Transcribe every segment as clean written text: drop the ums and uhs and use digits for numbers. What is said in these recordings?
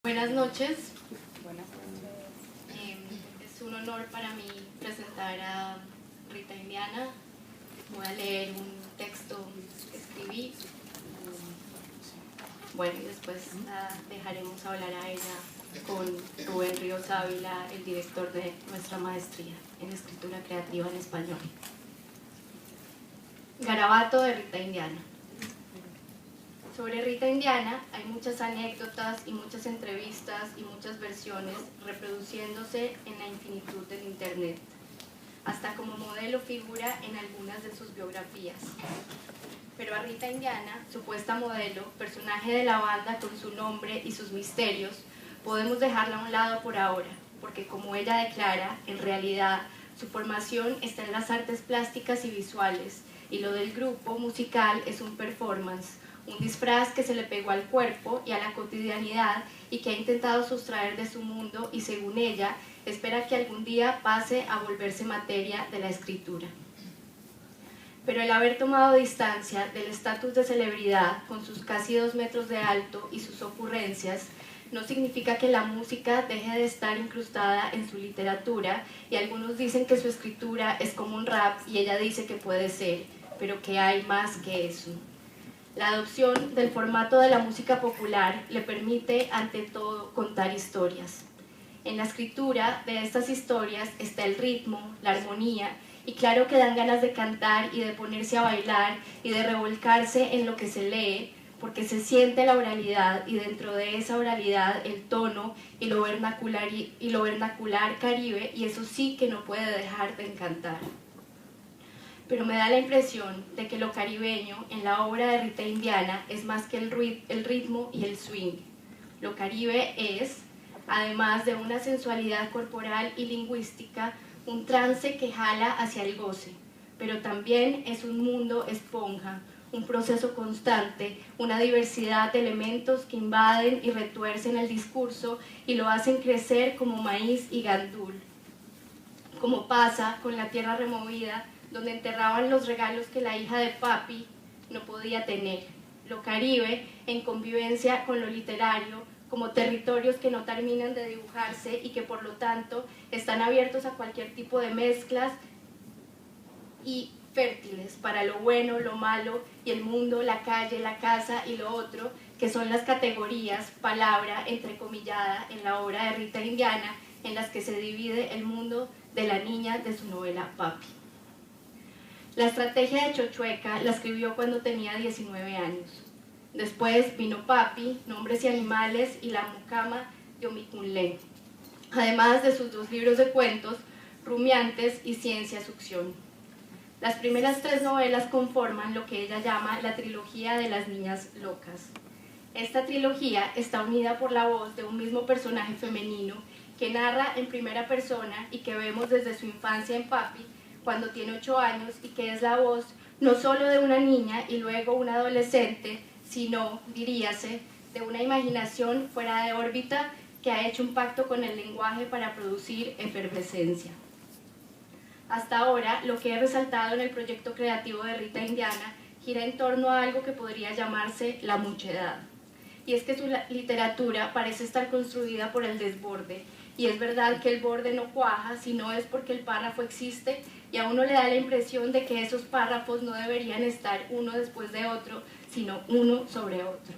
Buenas noches. Es un honor para mí presentar a Rita Indiana. Voy a leer un texto que escribí. Bueno, y después la dejaremos hablar a ella con Rubén Ríos Ávila, el director de nuestra maestría en escritura creativa en español. Garabato de Rita Indiana. Sobre Rita Indiana hay muchas anécdotas y muchas entrevistas y muchas versiones reproduciéndose en la infinitud del internet. Hasta como modelo figura en algunas de sus biografías. Pero a Rita Indiana, supuesta modelo, personaje de la banda con su nombre y sus misterios, podemos dejarla a un lado por ahora, porque como ella declara, en realidad su formación está en las artes plásticas y visuales, y lo del grupo musical es un performance, un disfraz que se le pegó al cuerpo y a la cotidianidad y que ha intentado sustraer de su mundo y, según ella, espera que algún día pase a volverse materia de la escritura. Pero el haber tomado distancia del estatus de celebridad con sus casi 2 metros de alto y sus ocurrencias no significa que la música deje de estar incrustada en su literatura, y algunos dicen que su escritura es como un rap y ella dice que puede ser, pero que hay más que eso. La adopción del formato de la música popular le permite, ante todo, contar historias. En la escritura de estas historias está el ritmo, la armonía, y claro que dan ganas de cantar y de ponerse a bailar y de revolcarse en lo que se lee, porque se siente la oralidad y dentro de esa oralidad el tono y lo vernacular caribe, y eso sí que no puede dejar de encantar. Pero me da la impresión de que lo caribeño en la obra de Rita Indiana es más que el ritmo y el swing. Lo caribe es, además de una sensualidad corporal y lingüística, un trance que jala hacia el goce, pero también es un mundo esponja, un proceso constante, una diversidad de elementos que invaden y retuercen el discurso y lo hacen crecer como maíz y gandul. Como pasa con La tierra removida, donde enterraban los regalos que la hija de papi no podía tener. Lo caribe en convivencia con lo literario, como territorios que no terminan de dibujarse y que por lo tanto están abiertos a cualquier tipo de mezclas y fértiles para lo bueno, lo malo y el mundo, la calle, la casa y lo otro, que son las categorías, palabra entrecomillada en la obra de Rita Indiana, en las que se divide el mundo de la niña de su novela Papi. La estrategia de Chochueca la escribió cuando tenía 19 años. Después vino Papi, Nombres y Animales y La Mucama de Omicunlé, además de sus 2 libros de cuentos, Rumiantes y Ciencia Succión. Las primeras 3 novelas conforman lo que ella llama la trilogía de las niñas locas. Esta trilogía está unida por la voz de un mismo personaje femenino que narra en primera persona y que vemos desde su infancia en Papi, cuando tiene 8 años, y que es la voz no solo de una niña y luego una adolescente, sino, diríase, de una imaginación fuera de órbita que ha hecho un pacto con el lenguaje para producir efervescencia. Hasta ahora, lo que he resaltado en el proyecto creativo de Rita Indiana gira en torno a algo que podría llamarse la muchedad. Y es que su literatura parece estar construida por el desborde, y es verdad que el borde no cuaja, sino es porque el párrafo existe y a uno le da la impresión de que esos párrafos no deberían estar uno después de otro, sino uno sobre otro.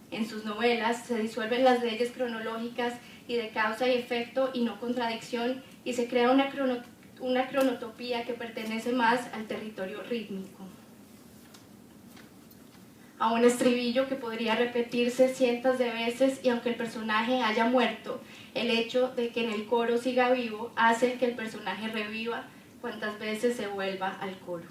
En sus novelas se disuelven las leyes cronológicas y de causa y efecto y no contradicción, y se crea una cronotopía que pertenece más al territorio rítmico. A un estribillo que podría repetirse cientos de veces, y aunque el personaje haya muerto, el hecho de que en el coro siga vivo hace que el personaje reviva cuantas veces se vuelva al coro.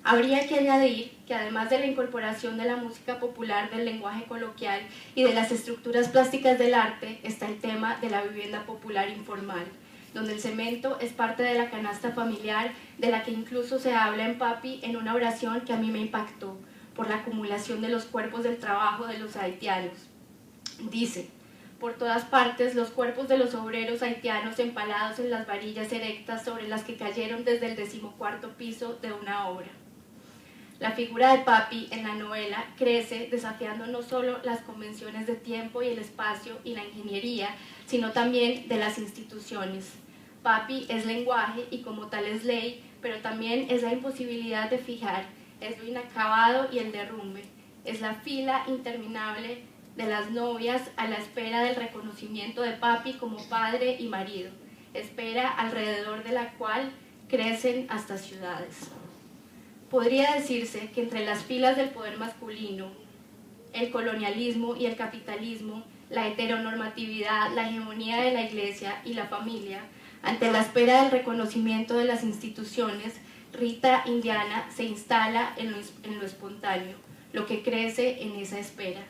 Habría que añadir que además de la incorporación de la música popular, del lenguaje coloquial y de las estructuras plásticas del arte, está el tema de la vivienda popular informal, donde el cemento es parte de la canasta familiar, de la que incluso se habla en Papi en una oración que a mí me impactó, por la acumulación de los cuerpos del trabajo de los haitianos. Dice: por todas partes los cuerpos de los obreros haitianos empalados en las varillas erectas sobre las que cayeron desde el 14º piso de una obra. La figura de Papi en la novela crece desafiando no solo las convenciones de tiempo y el espacio y la ingeniería, sino también de las instituciones. Papi es lenguaje y como tal es ley, pero también es la imposibilidad de fijar, es lo inacabado y el derrumbe, es la fila interminable de las novias a la espera del reconocimiento de Papi como padre y marido, espera alrededor de la cual crecen hasta ciudades. Podría decirse que entre las filas del poder masculino, el colonialismo y el capitalismo, la heteronormatividad, la hegemonía de la iglesia y la familia, ante la espera del reconocimiento de las instituciones, Rita Indiana se instala en lo espontáneo, lo que crece en esa espera.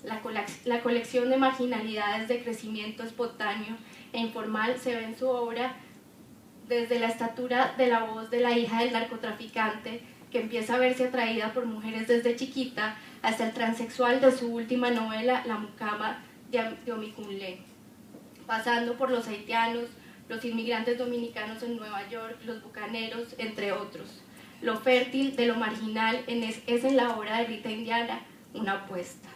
La colección de marginalidades de crecimiento espontáneo e informal se ve en su obra desde la estatura de la voz de la hija del narcotraficante, que empieza a verse atraída por mujeres desde chiquita, hasta el transexual de su última novela, La Mucama de Omiquinlé, pasando por los haitianos, los inmigrantes dominicanos en Nueva York, los bucaneros, entre otros. Lo fértil de lo marginal es en la obra de Rita Indiana una apuesta.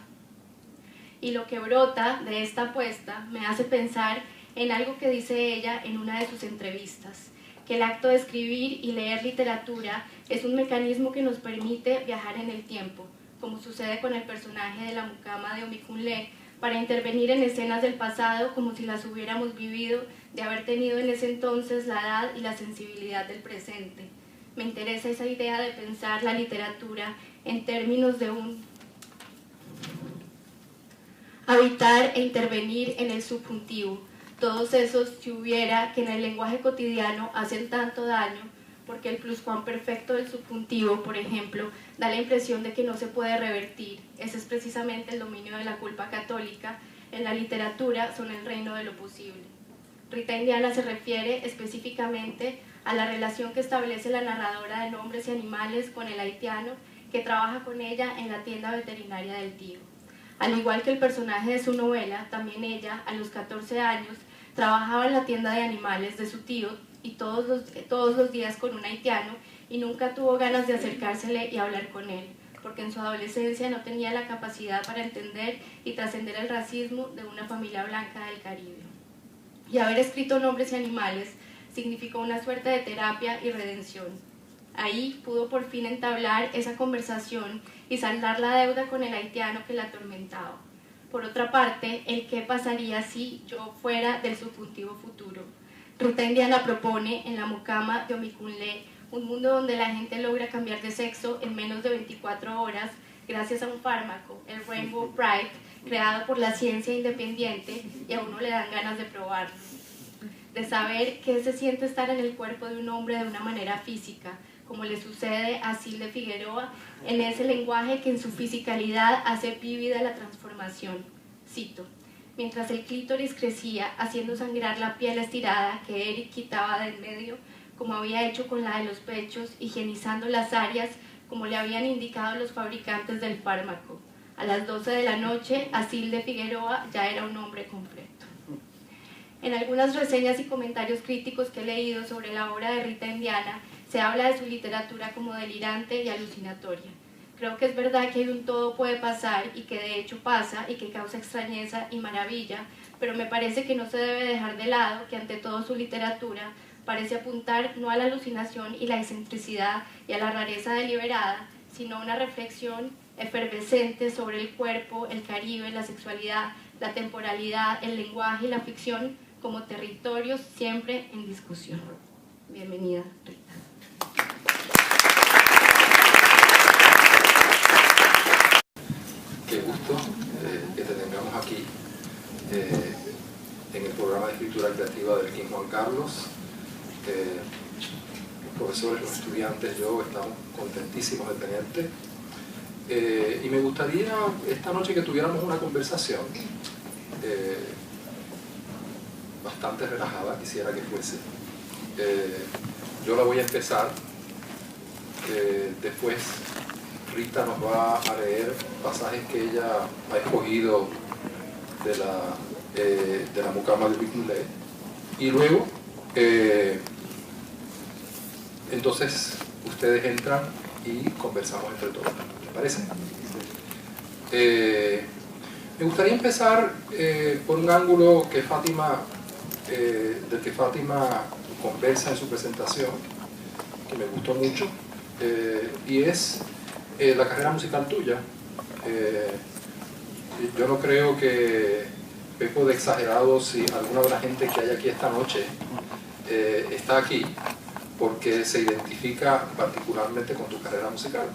Y lo que brota de esta apuesta me hace pensar en algo que dice ella en una de sus entrevistas, que el acto de escribir y leer literatura es un mecanismo que nos permite viajar en el tiempo, como sucede con el personaje de La Mucama de Omiquinlé, para intervenir en escenas del pasado como si las hubiéramos vivido, de haber tenido en ese entonces la edad y la sensibilidad del presente. Me interesa esa idea de pensar la literatura en términos de un habitar e intervenir en el subjuntivo, todos esos si hubiera que en el lenguaje cotidiano hacen tanto daño, porque el pluscuamperfecto del subjuntivo, por ejemplo, da la impresión de que no se puede revertir. Ese es precisamente el dominio de la culpa católica. En la literatura son el reino de lo posible. Rita Indiana se refiere específicamente a la relación que establece la narradora de Nombres y Animales con el haitiano que trabaja con ella en la tienda veterinaria del tío. Al igual que el personaje de su novela, también ella, a los 14 años, trabajaba en la tienda de animales de su tío y todos los días con un haitiano, y nunca tuvo ganas de acercársele y hablar con él, porque en su adolescencia no tenía la capacidad para entender y trascender el racismo de una familia blanca del Caribe. Y haber escrito Nombres y Animales significó una suerte de terapia y redención. Ahí pudo por fin entablar esa conversación y saldar la deuda con el haitiano que la atormentaba. Por otra parte, el qué pasaría si yo fuera del subjuntivo futuro. Rita Indiana propone en La Mucama de Omiquinlé un mundo donde la gente logra cambiar de sexo en menos de 24 horas gracias a un fármaco, el Rainbow Pride, creado por la ciencia independiente, y a uno le dan ganas de probarlo, de saber qué se siente estar en el cuerpo de un hombre de una manera física, como le sucede a Silde Figueroa, en ese lenguaje que en su fisicalidad hace vívida la transformación. Cito: mientras el clítoris crecía, haciendo sangrar la piel estirada que Eric quitaba del medio, como había hecho con la de los pechos, higienizando las áreas como le habían indicado los fabricantes del fármaco. A las 12 de la noche, Silde Figueroa ya era un hombre completo. En algunas reseñas y comentarios críticos que he leído sobre la obra de Rita Indiana, se habla de su literatura como delirante y alucinatoria. Creo que es verdad que un todo puede pasar y que de hecho pasa y que causa extrañeza y maravilla, pero me parece que no se debe dejar de lado que ante todo su literatura parece apuntar no a la alucinación y la excentricidad y a la rareza deliberada, sino a una reflexión efervescente sobre el cuerpo, el Caribe, la sexualidad, la temporalidad, el lenguaje y la ficción como territorios siempre en discusión. Bienvenida, Rita. Qué gusto que te tengamos aquí en el programa de escritura creativa del King Juan Carlos. Los profesores, los estudiantes, yo estamos contentísimos de tenerte. Y me gustaría esta noche que tuviéramos una conversación bastante relajada, quisiera que fuese. Yo la voy a empezar, después Rita nos va a leer pasajes que ella ha escogido de la Mucama de Omiquinlé, y luego entonces ustedes entran y conversamos entre todos. ¿Te parece? Me gustaría empezar por un ángulo que del que Fátima conversa en su presentación, que me gustó mucho, y es la carrera musical tuya. Yo no creo que peco de exagerado si alguna de la gente que hay aquí esta noche está aquí porque se identifica particularmente con tu carrera musical.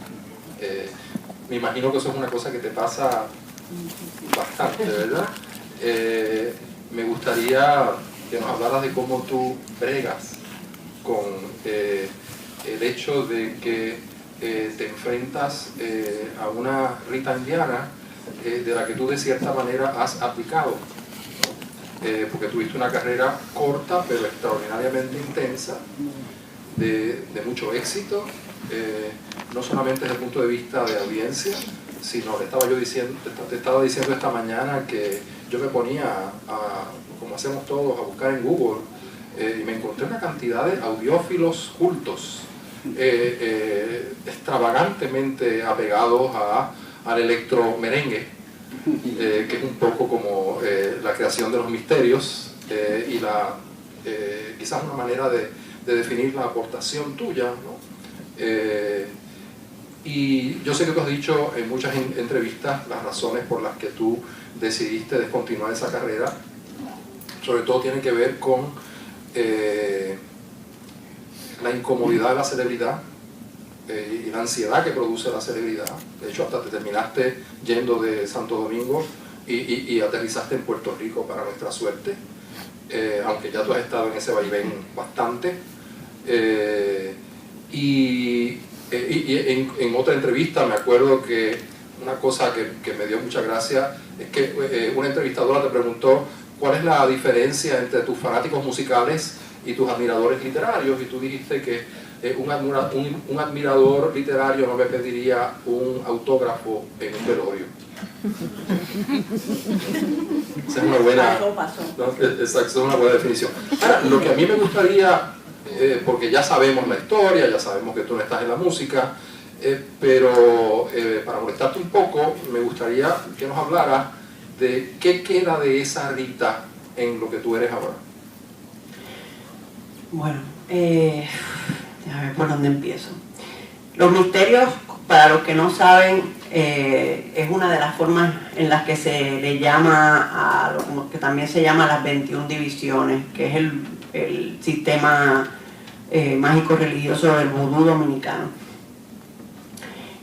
Me imagino que eso es una cosa que te pasa bastante, ¿verdad? Me gustaría que nos hablaras de cómo tú bregas con el hecho de que te enfrentas a una Rita Indiana de la que tú de cierta manera has aplicado, ¿no? Porque tuviste una carrera corta pero extraordinariamente intensa, de mucho éxito, no solamente desde el punto de vista de audiencia, sino te estaba diciendo esta mañana que yo me ponía, como hacemos todos, a buscar en Google y me encontré una cantidad de audiófilos cultos, extravagantemente apegados al electromerengue, que es un poco como la creación de los misterios y quizás una manera de definir la aportación tuya, ¿no? Y yo sé que tú has dicho en muchas entrevistas las razones por las que tú decidiste descontinuar esa carrera. Sobre todo tiene que ver con la incomodidad de la celebridad y la ansiedad que produce la celebridad. De hecho, hasta te terminaste yendo de Santo Domingo y aterrizaste en Puerto Rico para nuestra suerte, aunque ya tú has estado en ese vaivén bastante. En otra entrevista me acuerdo que una cosa que me dio mucha gracia es que una entrevistadora te preguntó cuál es la diferencia entre tus fanáticos musicales y tus admiradores literarios, y tú dijiste que un admirador literario no me pediría un autógrafo en un velorio. Esa es una buena, exacto, es una buena definición. Ahora, lo que a mí me gustaría, porque ya sabemos la historia, ya sabemos que tú no estás en la música, pero para molestarte un poco, me gustaría que nos hablaras de qué queda de esa Rita en lo que tú eres ahora. Bueno, a ver por dónde empiezo. Los misterios, para los que no saben, es una de las formas en las que se le llama a lo que también se llama las 21 divisiones, que es el sistema mágico religioso del vudú dominicano.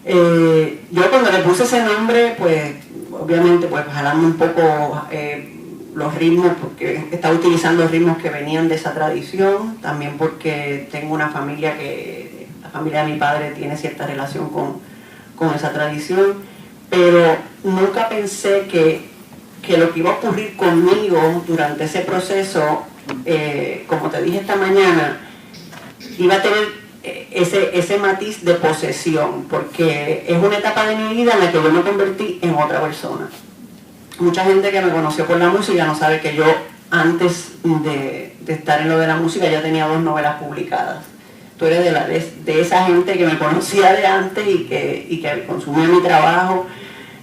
Yo cuando le puse ese nombre, pues obviamente pues jalando un poco los ritmos, porque estaba utilizando ritmos que venían de esa tradición, también porque tengo una familia la familia de mi padre tiene cierta relación con esa tradición, pero nunca pensé que lo que iba a ocurrir conmigo durante ese proceso, como te dije esta mañana, iba a tener ese matiz de posesión, porque es una etapa de mi vida en la que yo me convertí en otra persona. Mucha gente que me conoció por la música no sabe que yo, antes de estar en lo de la música, ya tenía 2 novelas publicadas. Tú eres de esa gente que me conocía de antes y que consumía mi trabajo.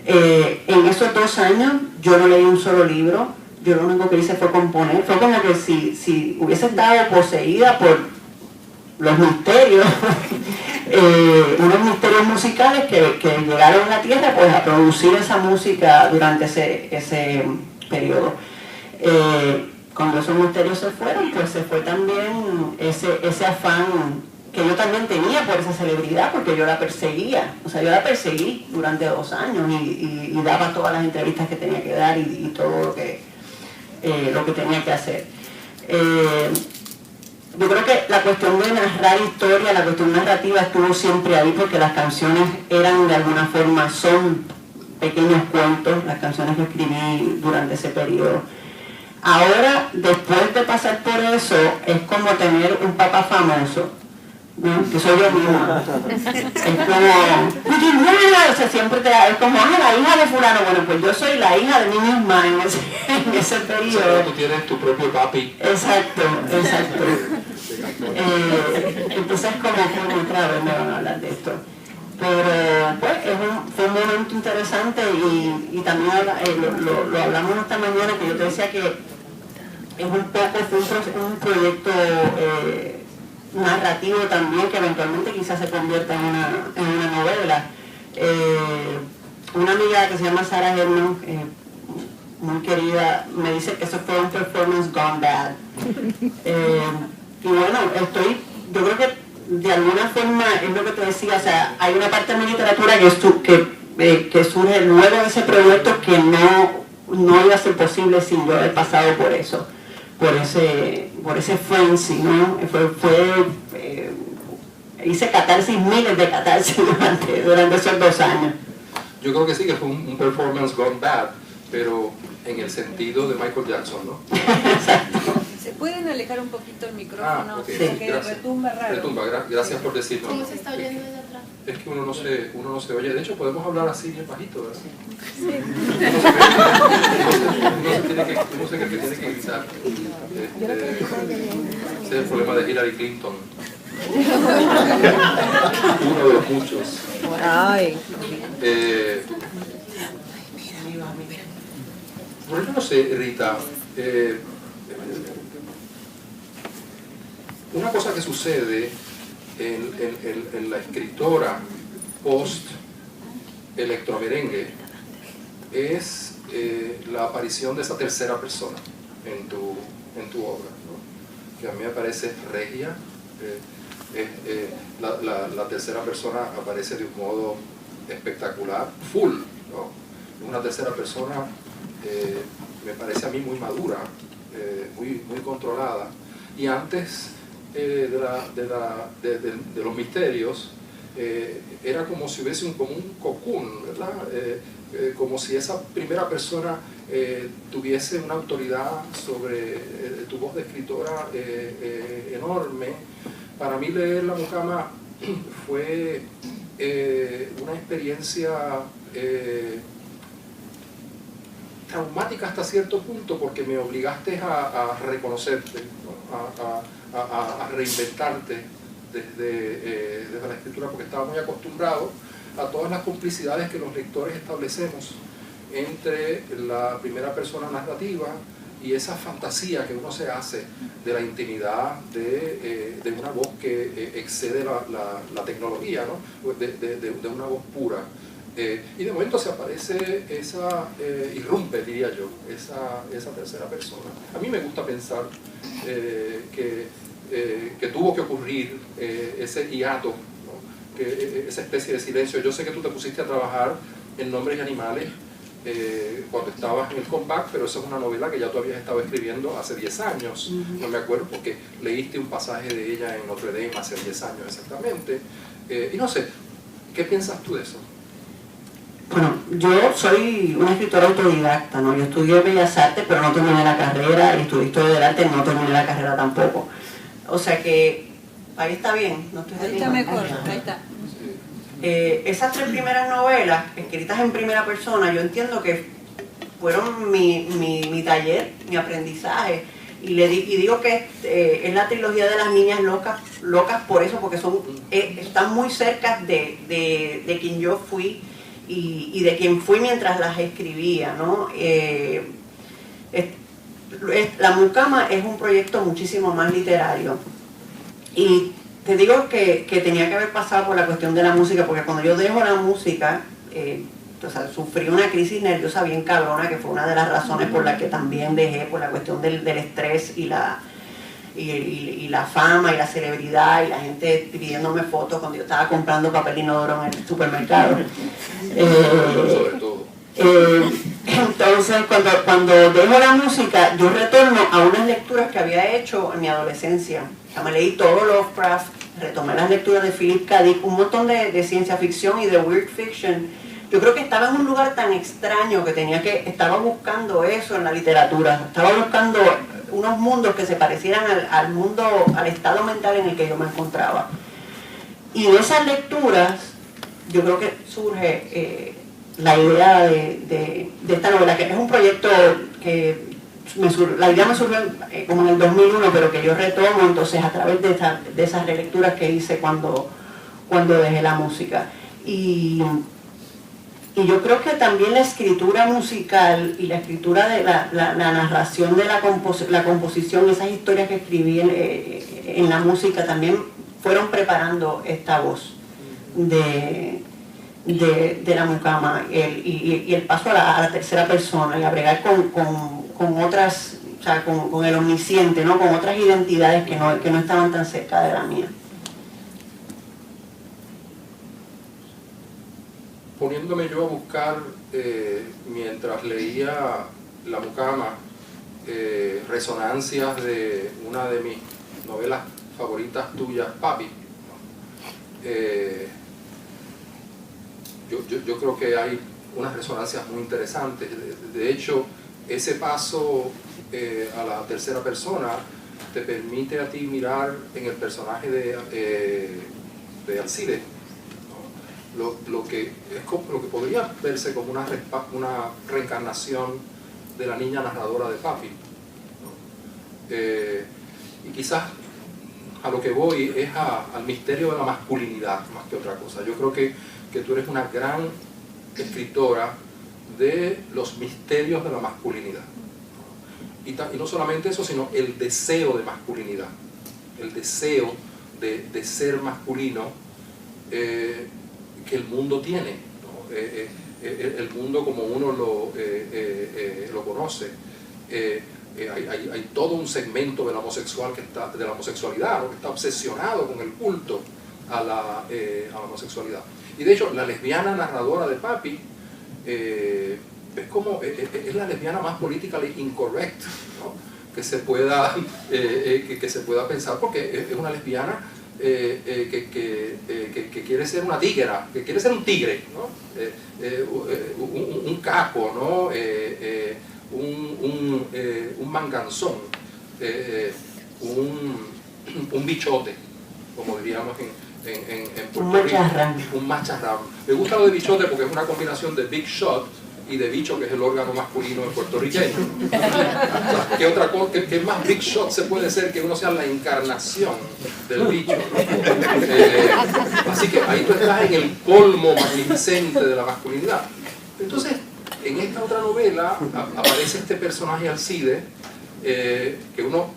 En esos 2 años yo no leí un solo libro, yo lo único que hice fue componer. Fue como que si hubiese estado poseída por los misterios, unos misterios musicales que llegaron a la tierra, pues a producir esa música durante ese periodo. Cuando esos misterios se fueron, pues se fue también ese afán que yo también tenía por esa celebridad, porque yo la perseguía, o sea, yo la perseguí durante 2 años y daba todas las entrevistas que tenía que dar y todo lo que tenía que hacer. Yo creo que la cuestión de narrar historia, la cuestión narrativa estuvo siempre ahí, porque las canciones eran de alguna forma, son pequeños cuentos, las canciones que escribí durante ese periodo. Ahora, después de pasar por eso, es como tener un papá famoso, ¿no? Que soy yo misma. Es como, o sea, siempre es como, la hija de fulano. Bueno, pues yo soy la hija de mí misma en ese periodo. O sea, tú tienes tu propio papi. Exacto. Entonces como otra vez me van a hablar de esto. Pero pues fue un momento interesante y también lo hablamos esta mañana, que yo te decía que es un poco, fue un proyecto narrativo también, que eventualmente quizás se convierta en una novela. Una amiga que se llama Sara Herman, muy querida, me dice que eso fue un performance gone bad. Y bueno, yo creo que de alguna forma es lo que te decía, o sea, hay una parte de mi literatura que surge luego de ese proyecto que no iba a ser posible sin yo haber pasado por eso, por ese frenzy, ¿no? Hice catarsis, miles de catarsis durante esos 2 años. Yo creo que sí, que fue un performance gone bad, pero en el sentido de Michael Jackson, ¿no? ¿Se pueden alejar un poquito el micrófono? Okay. Sí, porque retumba raro. Retumba, gracias por decirlo. ¿Cómo se está oyendo desde atrás? Es que uno no se oye. De hecho, podemos hablar así bien bajito, ¿verdad? Sí. Uno se cree que tiene que gritar. Ese es el problema de Hillary Clinton. Uno de los muchos. Ay. Bueno, yo no sé, Rita. Una cosa que sucede en la escritora post electromerengue es la aparición de esa tercera persona en tu obra, ¿no? Que a mí me parece regia. La tercera persona aparece de un modo espectacular, full, ¿no? Una tercera persona me parece a mí muy madura, muy controlada, y antes de los misterios era como si hubiese como un cocoon, ¿verdad? Como si esa primera persona tuviese una autoridad sobre tu voz de escritora enorme. Para mí leer La Mucama fue una experiencia traumática hasta cierto punto, porque me obligaste a reconocerte, ¿no? a reinventarte desde la escritura, porque estaba muy acostumbrado a todas las complicidades que los lectores establecemos entre la primera persona narrativa y esa fantasía que uno se hace de la intimidad de una voz que excede la tecnología, ¿no? de una voz pura. Y de momento se aparece irrumpe, diría yo, esa tercera persona. A mí me gusta pensar que tuvo que ocurrir ese hiato, ¿no? Esa especie de silencio. Yo sé que tú te pusiste a trabajar en Nombres y Animales cuando estabas en el Compact, pero esa es una novela que ya tú habías estado escribiendo hace 10 años, no me acuerdo, porque leíste un pasaje de ella en Notre Dame hace 10 años exactamente. Y no sé, ¿qué piensas tú de eso? Bueno, yo soy una escritora autodidacta, ¿no? Yo estudié Bellas Artes, pero no terminé la carrera, y estudié Historia del Arte, no terminé la carrera tampoco. O sea que, ahí está bien, no estoy ahí está mejor, ahí está. Esas 3 primeras novelas, escritas en primera persona, yo entiendo que fueron mi taller, mi aprendizaje. Y digo que es la trilogía de las niñas locas por eso, porque están muy cerca de quien yo fui y de quien fui mientras las escribía, ¿no? La Mucama es un proyecto muchísimo más literario. Y te digo que tenía que haber pasado por la cuestión de la música, porque cuando yo dejo la música, o sea, sufrí una crisis nerviosa bien cabrona, que fue una de las razones por las que también dejé, por la cuestión del estrés y la fama y la celebridad y la gente pidiéndome fotos cuando yo estaba comprando papel inodoro en el supermercado. Sobre todo. Entonces, cuando dejo la música, yo retorno a unas lecturas que había hecho en mi adolescencia. O sea, me leí todo Lovecraft, retomé las lecturas de Philip K. Dick, un montón de ciencia ficción y de weird fiction. Yo creo que estaba en un lugar tan extraño que estaba buscando eso en la literatura. Estaba buscando unos mundos que se parecieran al estado mental en el que yo me encontraba. Y de esas lecturas, yo creo que surge la idea de esta novela, que es un proyecto que la idea me surgió como en el 2001, pero que yo retomo entonces a través de esas relecturas que hice cuando dejé la música. Y yo creo que también la escritura musical y la escritura de la narración de la composición, esas historias que escribí en la música también fueron preparando esta voz de la mucama y el paso a la tercera persona y a bregar con otras, o sea, con el omnisciente, ¿no? Con otras identidades que no estaban tan cerca de la mía. Poniéndome yo a buscar, mientras leía La Mucama, resonancias de una de mis novelas favoritas tuyas, Papi, yo creo que hay unas resonancias muy interesantes. De hecho, ese paso a la tercera persona te permite a ti mirar en el personaje de Alcide, lo que podría verse como una reencarnación de la niña narradora de Papi, ¿no? Y quizás a lo que voy es al misterio de la masculinidad más que otra cosa. Yo creo que tú eres una gran escritora de los misterios de la masculinidad, ¿no? Y no solamente eso, sino el deseo de masculinidad, el deseo de ser masculino que el mundo tiene, ¿no? El mundo como uno lo conoce. Hay todo un segmento de la homosexualidad, ¿no? Que está obsesionado con el culto a la homosexualidad. Y de hecho, la lesbiana narradora de Papi es la lesbiana más politically incorrect, ¿no? que se pueda pensar, porque es una lesbiana que quiere ser una tigra, que quiere ser un tigre, ¿no? Un caco, ¿no? Un manganzón, un bichote, como diríamos en Puerto Rico. Un macharrán. Me gusta lo de bichote porque es una combinación de big shot y de bicho, que es el órgano masculino puertorriqueño. O sea, ¿qué otra cosa, qué más big shot se puede ser que uno sea la encarnación del bicho? Así que ahí tú estás en el colmo magnificente de la masculinidad. Entonces, en esta otra novela aparece este personaje Alcide, que uno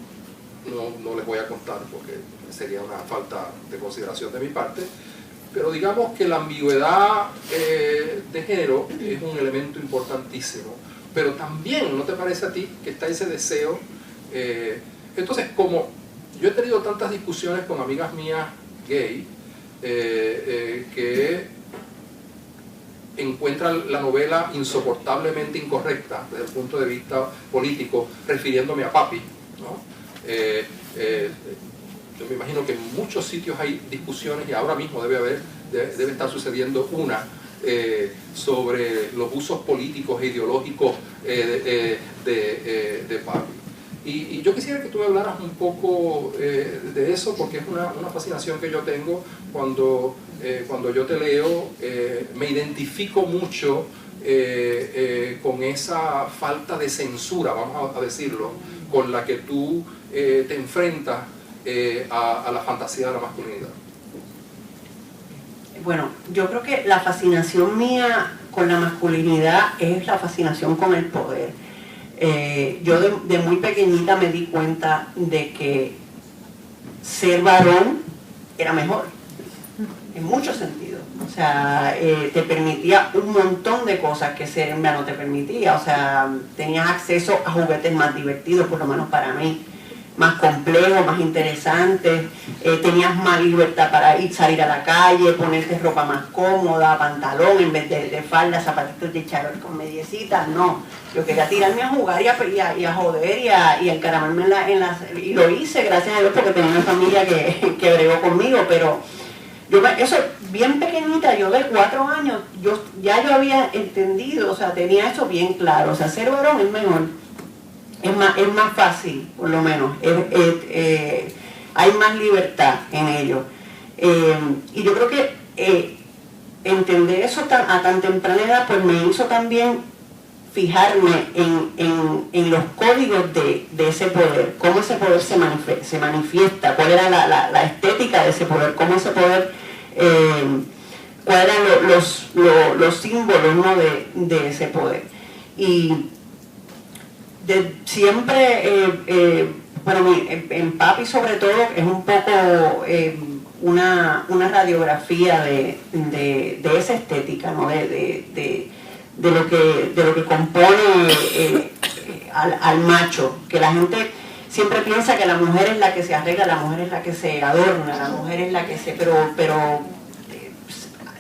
no les voy a contar porque sería una falta de consideración de mi parte, pero digamos que la ambigüedad de género es un elemento importantísimo. Pero también, ¿no te parece a ti que está ese deseo? Entonces, como yo he tenido tantas discusiones con amigas mías gay, que encuentran la novela insoportablemente incorrecta desde el punto de vista político, refiriéndome a Papi, ¿no? Yo me imagino que en muchos sitios hay discusiones, y ahora mismo debe estar sucediendo una sobre los usos políticos e ideológicos de Papi. Y yo quisiera que tú me hablaras un poco de eso, porque es una fascinación que yo tengo cuando yo te leo. Me identifico mucho con esa falta de censura, vamos a decirlo, con la que tú te enfrentas a la fantasía de la masculinidad. Bueno, yo creo que la fascinación mía con la masculinidad es la fascinación con el poder. Yo de muy pequeñita me di cuenta de que ser varón era mejor, en muchos sentidos. O sea, te permitía un montón de cosas que ser hembra no te permitía. O sea, tenías acceso a juguetes más divertidos, por lo menos para mí, más complejos, más interesantes. Tenías más libertad para salir a la calle, ponerte ropa más cómoda, pantalón en vez de falda, zapatitos de charol con mediecitas. No, yo quería tirarme a jugar y a joder y a encaramarme y lo hice, gracias a Dios, porque tenía una familia que bregó conmigo. Pero eso bien pequeñita, yo de 4 años, yo había entendido, o sea, tenía eso bien claro. O sea, ser varón es mejor. Es más fácil, por lo menos. Hay más libertad en ello. Y yo creo que entender eso a tan temprana edad, pues me hizo también fijarme en los códigos de ese poder, cómo ese poder se manifiesta, cuál era la estética de ese poder, cómo ese poder cuáles eran los símbolos, ¿no?, de ese poder. Y siempre, bueno, en Papi sobre todo es un poco una radiografía de esa estética, ¿no?, de lo que compone al macho, que la gente siempre piensa que la mujer es la que se arregla, la mujer es la que se adorna, la mujer es la que se... pero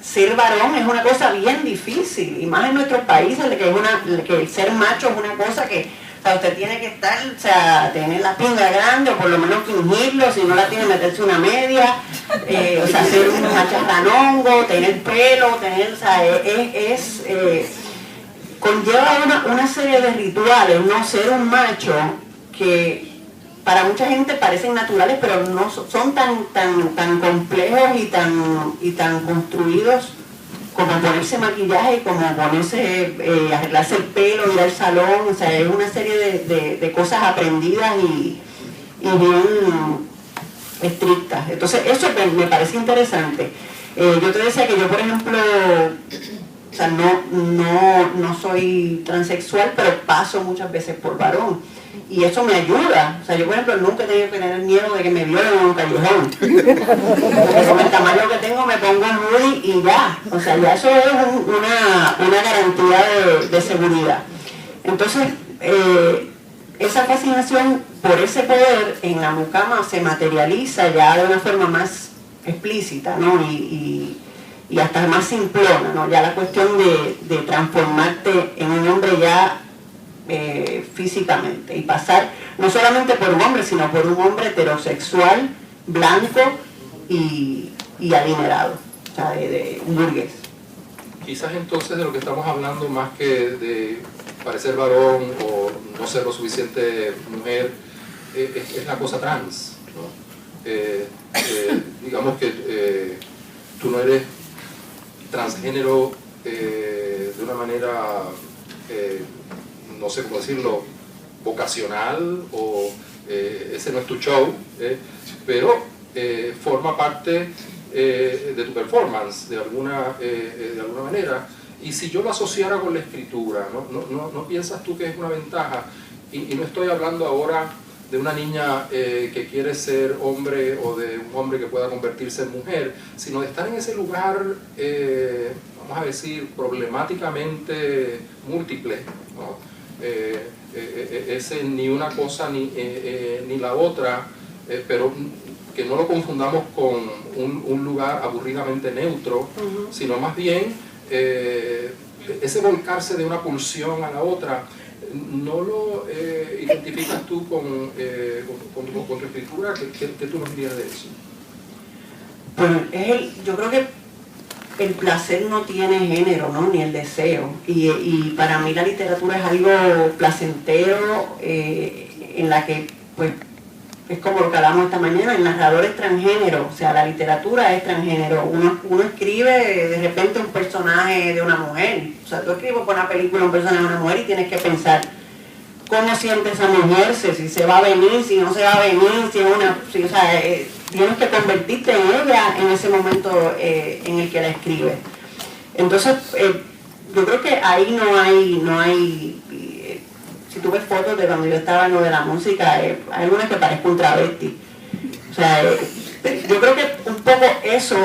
ser varón es una cosa bien difícil, y más en nuestros países, que el ser macho es una cosa que, o sea, usted tiene que estar, o sea, tener la pinga grande, o por lo menos fingirlo, si no la tiene, meterse una media, o sea, ser un macharranongo, tener pelo, o sea, conlleva una serie de rituales, no ser un macho, que para mucha gente parecen naturales, pero no son tan complejos y tan construidos como ponerse maquillaje, como ponerse, arreglarse el pelo, ir al salón. O sea, es una serie de cosas aprendidas y bien estrictas. Entonces, eso me parece interesante. Yo te decía que yo, por ejemplo, o sea, no soy transexual, pero paso muchas veces por varón. Y eso me ayuda. O sea, yo, por ejemplo, nunca he tenido que tener miedo de que me violen en un callejón. Porque con el tamaño que tengo me pongo un hoodie y ya. O sea, ya eso es una garantía de seguridad. Entonces, esa fascinación por ese poder en la mucama se materializa ya de una forma más explícita, ¿no? Y hasta más simplona, ¿no? Ya la cuestión de transformarte en un hombre ya físicamente, y pasar no solamente por un hombre, sino por un hombre heterosexual, blanco y adinerado, o sea, de un burgués. Quizás entonces de lo que estamos hablando, más que de parecer varón o no ser lo suficiente mujer, es la cosa trans, ¿no? Digamos que tú no eres transgénero de una manera, no sé cómo decirlo, vocacional, o ese no es tu show, pero forma parte de tu performance de alguna manera. Y si yo lo asociara con la escritura, ¿no piensas tú que es una ventaja? Y no estoy hablando ahora de una niña que quiere ser hombre, o de un hombre que pueda convertirse en mujer, sino de estar en ese lugar, vamos a decir, problemáticamente múltiple, ¿no? Ese ni una cosa ni la otra, pero que no lo confundamos con un lugar aburridamente neutro, sino más bien ese volcarse de una pulsión a la otra. ¿No lo identificas tú con tu escritura? ¿Qué tú nos dirías de eso? Bueno, yo creo que el placer no tiene género, ¿no?, ni el deseo. Y para mí la literatura es algo placentero, en la que, pues, es como lo que hablamos esta mañana, el narrador es transgénero, o sea, la literatura es transgénero. Uno escribe de repente un personaje de una mujer, o sea, tú escribes por una película un personaje de una mujer y tienes que pensar cómo siente esa mujer, si se va a venir, si no se va a venir, o sea, tienes que convertirte en ella en ese momento en el que la escribes. Entonces, yo creo que ahí no hay si tú ves fotos de cuando yo estaba en lo de la música, hay algunas que parezco un travesti. O sea, yo creo que un poco eso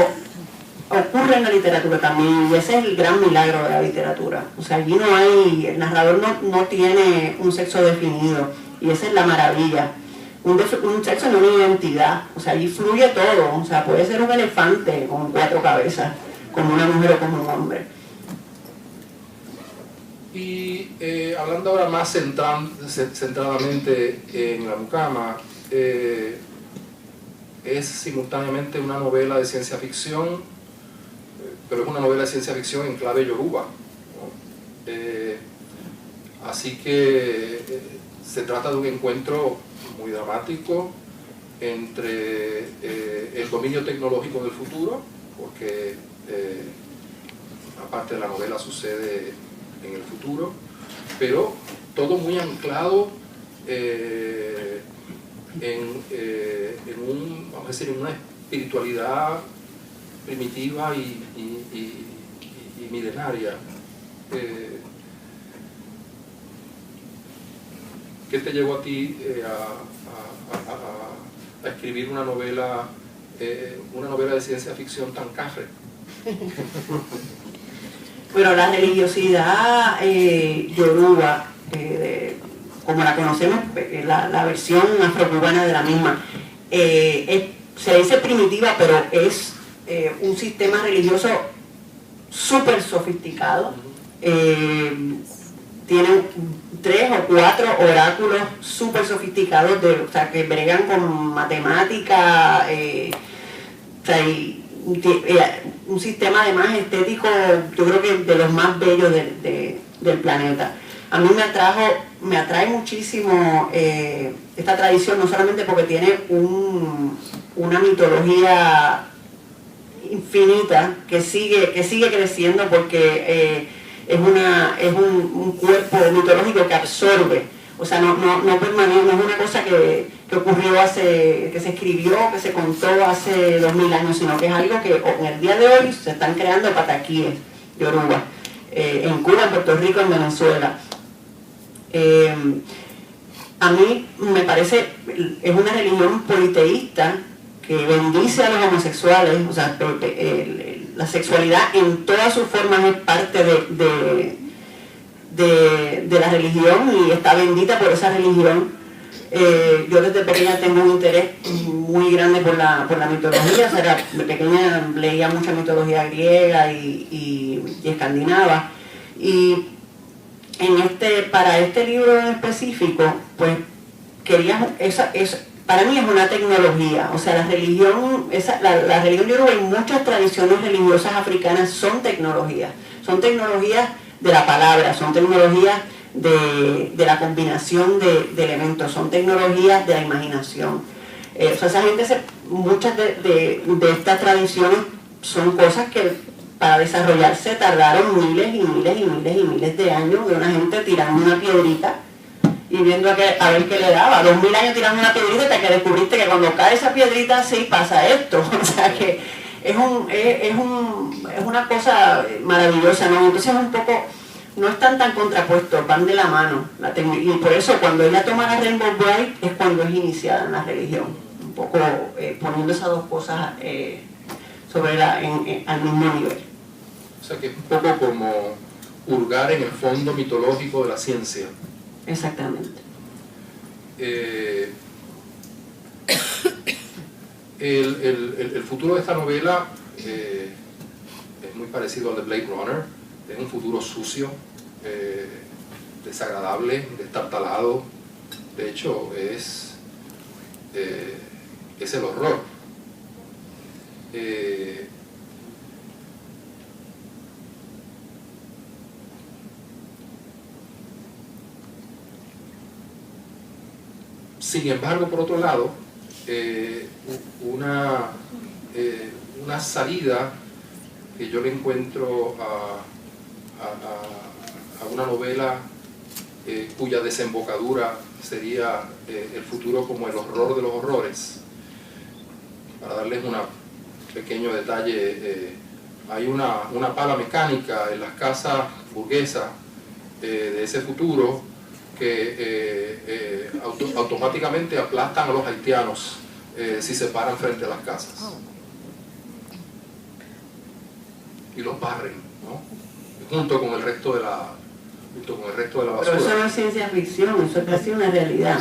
ocurre en la literatura también, y ese es el gran milagro de la literatura. O sea, allí el narrador no tiene un sexo definido, y esa es la maravilla. Un sexo no es una identidad, o sea, allí fluye todo. O sea, puede ser un elefante con 4 cabezas, como una mujer o como un hombre. Y hablando ahora más centradamente en la mucama, es simultáneamente una novela de ciencia ficción, pero es una novela de ciencia ficción en clave yoruba, ¿no? Así que se trata de un encuentro muy dramático entre el dominio tecnológico del futuro, porque aparte de la novela sucede en el futuro, pero todo muy anclado vamos a decir, en una espiritualidad primitiva y milenaria. ¿Qué te llevó a ti a escribir una novela de ciencia ficción tan cafre? Bueno, la religiosidad yoruba, como la conocemos, la versión afrocubana de la misma, se dice primitiva, pero es un sistema religioso súper sofisticado. Tienen 3 o 4 oráculos súper sofisticados, o sea, que bregan con matemática, o sea, un sistema además estético, yo creo que de los más bellos del planeta. A mí me atrae muchísimo esta tradición, no solamente porque tiene una mitología infinita que sigue creciendo, porque es un cuerpo mitológico que absorbe, o sea, no permanece, no es una cosa que ocurrió que se escribió, que se contó hace 2000 años, sino que es algo que en el día de hoy se están creando pataquíes yoruba, en Cuba, en Puerto Rico, en Venezuela. A mí me parece, es una religión politeísta que bendice a los homosexuales, o sea, la sexualidad en todas sus formas es parte de la religión y está bendita por esa religión. Yo desde pequeña tengo un interés muy grande por la mitología, o sea, de pequeña leía mucha mitología griega y escandinava, y para este libro en específico, pues para mí es una tecnología, o sea, la religión yoruba y muchas tradiciones religiosas africanas son tecnologías de la palabra, son tecnologías de la combinación de elementos, son tecnologías de la imaginación. O sea, esa gente, muchas de estas tradiciones son cosas que para desarrollarse tardaron miles y miles y miles y miles de años, de una gente tirando una piedrita y viendo a ver qué le daba. 2000 años tirando una piedrita hasta que descubriste que cuando cae esa piedrita sí pasa esto. O sea que es una cosa maravillosa, ¿no? Entonces es un poco, no están tan contrapuestos, van de la mano. Y por eso cuando ella toma la Rainbow Bride es cuando es iniciada en la religión. Un poco poniendo esas dos cosas al mismo nivel. O sea que es un poco como hurgar en el fondo mitológico de la ciencia. Exactamente. El futuro de esta novela es muy parecido al de Blade Runner. Es un futuro sucio, desagradable, destartalado. De hecho, es el horror. Sin embargo, por otro lado, una salida que yo le encuentro a una novela cuya desembocadura sería el futuro como el horror de los horrores. Para darles un pequeño detalle, hay una pala mecánica en las casas burguesas de ese futuro que automáticamente aplastan a los haitianos si se paran frente a las casas y los barren, ¿no? junto con el resto de la basura. Pero eso no es ciencia ficción, eso es casi una realidad.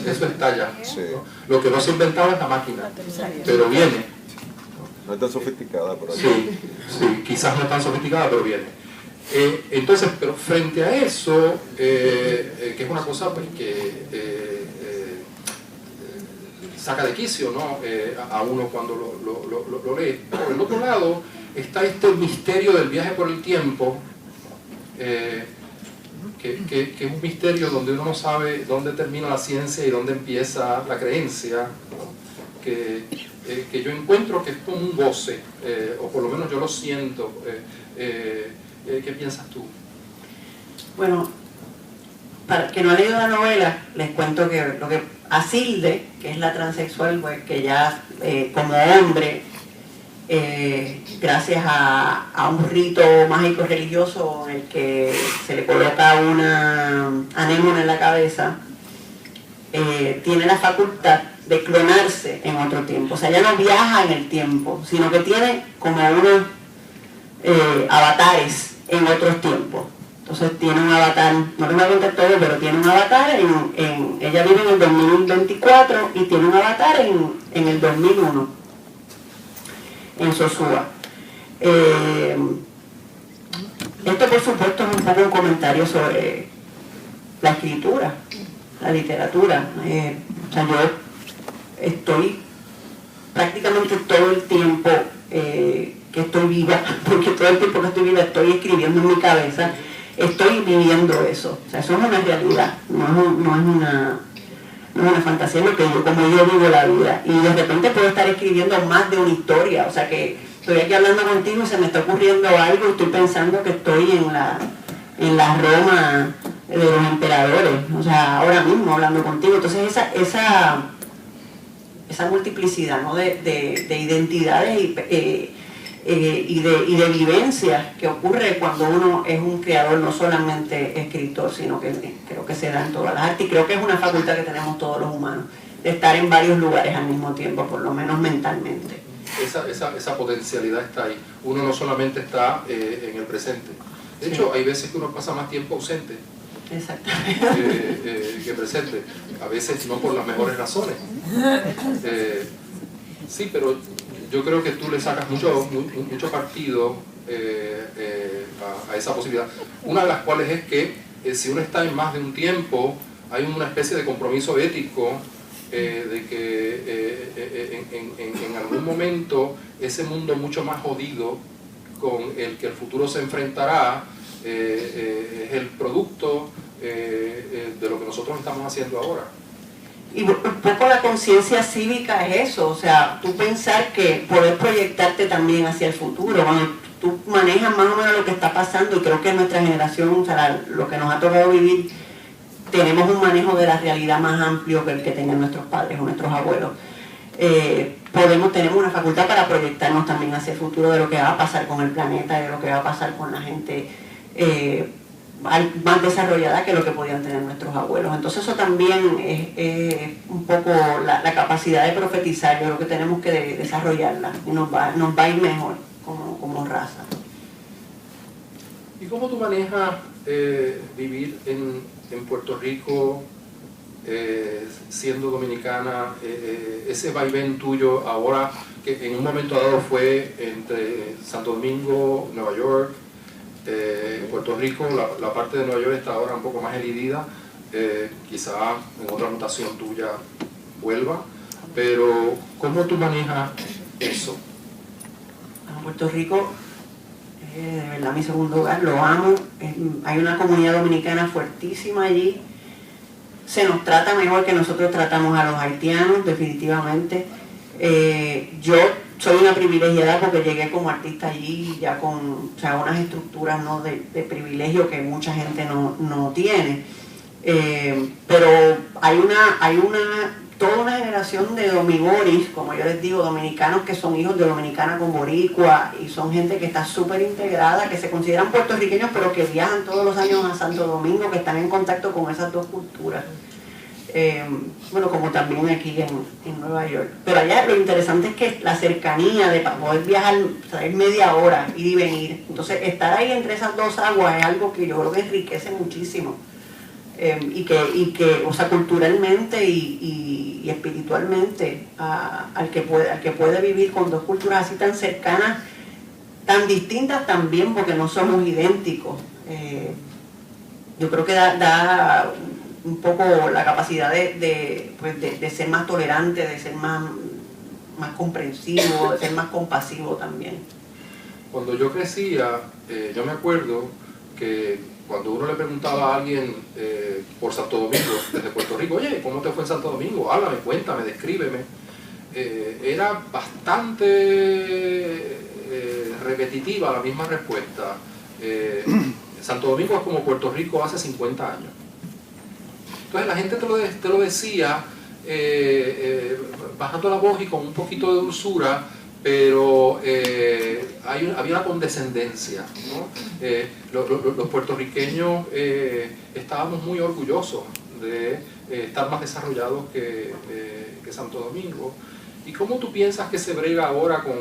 Eso está ya, ¿no? Lo que no se ha inventado es la máquina, pero viene. No es tan sofisticada, pero sí, quizás no es tan sofisticada, pero viene. Entonces, pero frente a eso, que es una cosa pues, que saca de quicio, ¿no? A uno cuando lo lee. Por el otro lado está este misterio del viaje por el tiempo, que es un misterio donde uno no sabe dónde termina la ciencia y dónde empieza la creencia, ¿no? Que yo encuentro que es como un goce, o por lo menos yo lo siento. ¿Qué piensas tú? Bueno, para que no ha leído la novela, les cuento que lo que Asilde, que es la transexual, pues que ya como hombre gracias a un rito mágico religioso en el que se le coloca una anémona en la cabeza, tiene la facultad de clonarse en otro tiempo. O sea, ya no viaja en el tiempo, sino que tiene como unos avatares en otros tiempos. Entonces tiene un avatar, no les voy a contar todo, pero tiene un avatar ella vive en el 2024 y tiene un avatar en el 2001, en Sosúa. Esto por supuesto es un poco un comentario sobre la escritura, la literatura. O sea, yo estoy prácticamente todo el tiempo que estoy viva, porque todo el tiempo que estoy viva estoy escribiendo en mi cabeza, estoy viviendo eso. O sea, eso es una realidad, no es una fantasía, lo que como yo vivo la vida. Y de repente puedo estar escribiendo más de una historia, o sea que estoy aquí hablando contigo y se me está ocurriendo algo y estoy pensando que estoy en la Roma de los emperadores, o sea, ahora mismo hablando contigo. Entonces esa multiplicidad, ¿no?, de identidades y de vivencias que ocurre cuando uno es un creador, no solamente escritor, sino que creo que se da en todas las artes, y creo que es una facultad que tenemos todos los humanos, de estar en varios lugares al mismo tiempo, por lo menos mentalmente. Esa potencialidad está ahí. Uno no solamente está en el presente. De hecho, hay veces que uno pasa más tiempo ausente que presente. A veces no por las mejores razones. Sí, pero yo creo que tú le sacas mucho partido a esa posibilidad. Una de las cuales es que si uno está en más de un tiempo, hay una especie de compromiso ético de que en algún momento ese mundo mucho más jodido con el que el futuro se enfrentará es el producto de lo que nosotros estamos haciendo ahora. Y un poco la conciencia cívica es eso, o sea, tú pensar que poder proyectarte también hacia el futuro, cuando tú manejas más o menos lo que está pasando, y creo que nuestra generación, o sea, lo que nos ha tocado vivir, tenemos un manejo de la realidad más amplio que el que tenían nuestros padres o nuestros abuelos. Tenemos una facultad para proyectarnos también hacia el futuro de lo que va a pasar con el planeta, de lo que va a pasar con la gente más desarrollada que lo que podían tener nuestros abuelos. Entonces eso también es un poco la capacidad de profetizar. Yo creo que tenemos que desarrollarla y nos va a ir mejor como raza. ¿Y cómo tú manejas vivir en Puerto Rico siendo dominicana, ese vaivén tuyo ahora que en un momento dado fue entre Santo Domingo, Nueva York, Puerto Rico, la parte de Nueva York está ahora un poco más elidida, quizá en otra mutación tuya vuelva, pero ¿cómo tú manejas eso? Puerto Rico, de verdad mi segundo hogar, lo amo, hay una comunidad dominicana fuertísima allí, se nos trata mejor que nosotros tratamos a los haitianos, definitivamente. Yo soy una privilegiada porque llegué como artista allí ya con unas estructuras, ¿no?, de privilegio que mucha gente no tiene. Pero hay toda una generación de domigoris, como yo les digo, dominicanos que son hijos de dominicana con boricua, y son gente que está súper integrada, que se consideran puertorriqueños, pero que viajan todos los años a Santo Domingo, que están en contacto con esas dos culturas. Bueno, como también aquí en Nueva York. Pero allá lo interesante es que la cercanía de poder viajar, es media hora, ir y venir. Entonces, estar ahí entre esas dos aguas es algo que yo creo que enriquece muchísimo. Y que, o sea, culturalmente y espiritualmente, al que puede vivir con dos culturas así tan cercanas, tan distintas también, porque no somos idénticos. Yo creo que da un poco la capacidad de ser más tolerante, de ser más comprensivo, de ser más compasivo también. Cuando yo crecía, yo me acuerdo que cuando uno le preguntaba a alguien por Santo Domingo, desde Puerto Rico, oye, ¿cómo te fue en Santo Domingo? Háblame, cuéntame, descríbeme. Era bastante repetitiva la misma respuesta. Santo Domingo es como Puerto Rico hace 50 años. Entonces la gente te lo decía bajando la voz y con un poquito de dulzura, pero había una condescendencia, ¿no? Los puertorriqueños estábamos muy orgullosos de estar más desarrollados que Santo Domingo. ¿Y cómo tú piensas que se brega ahora con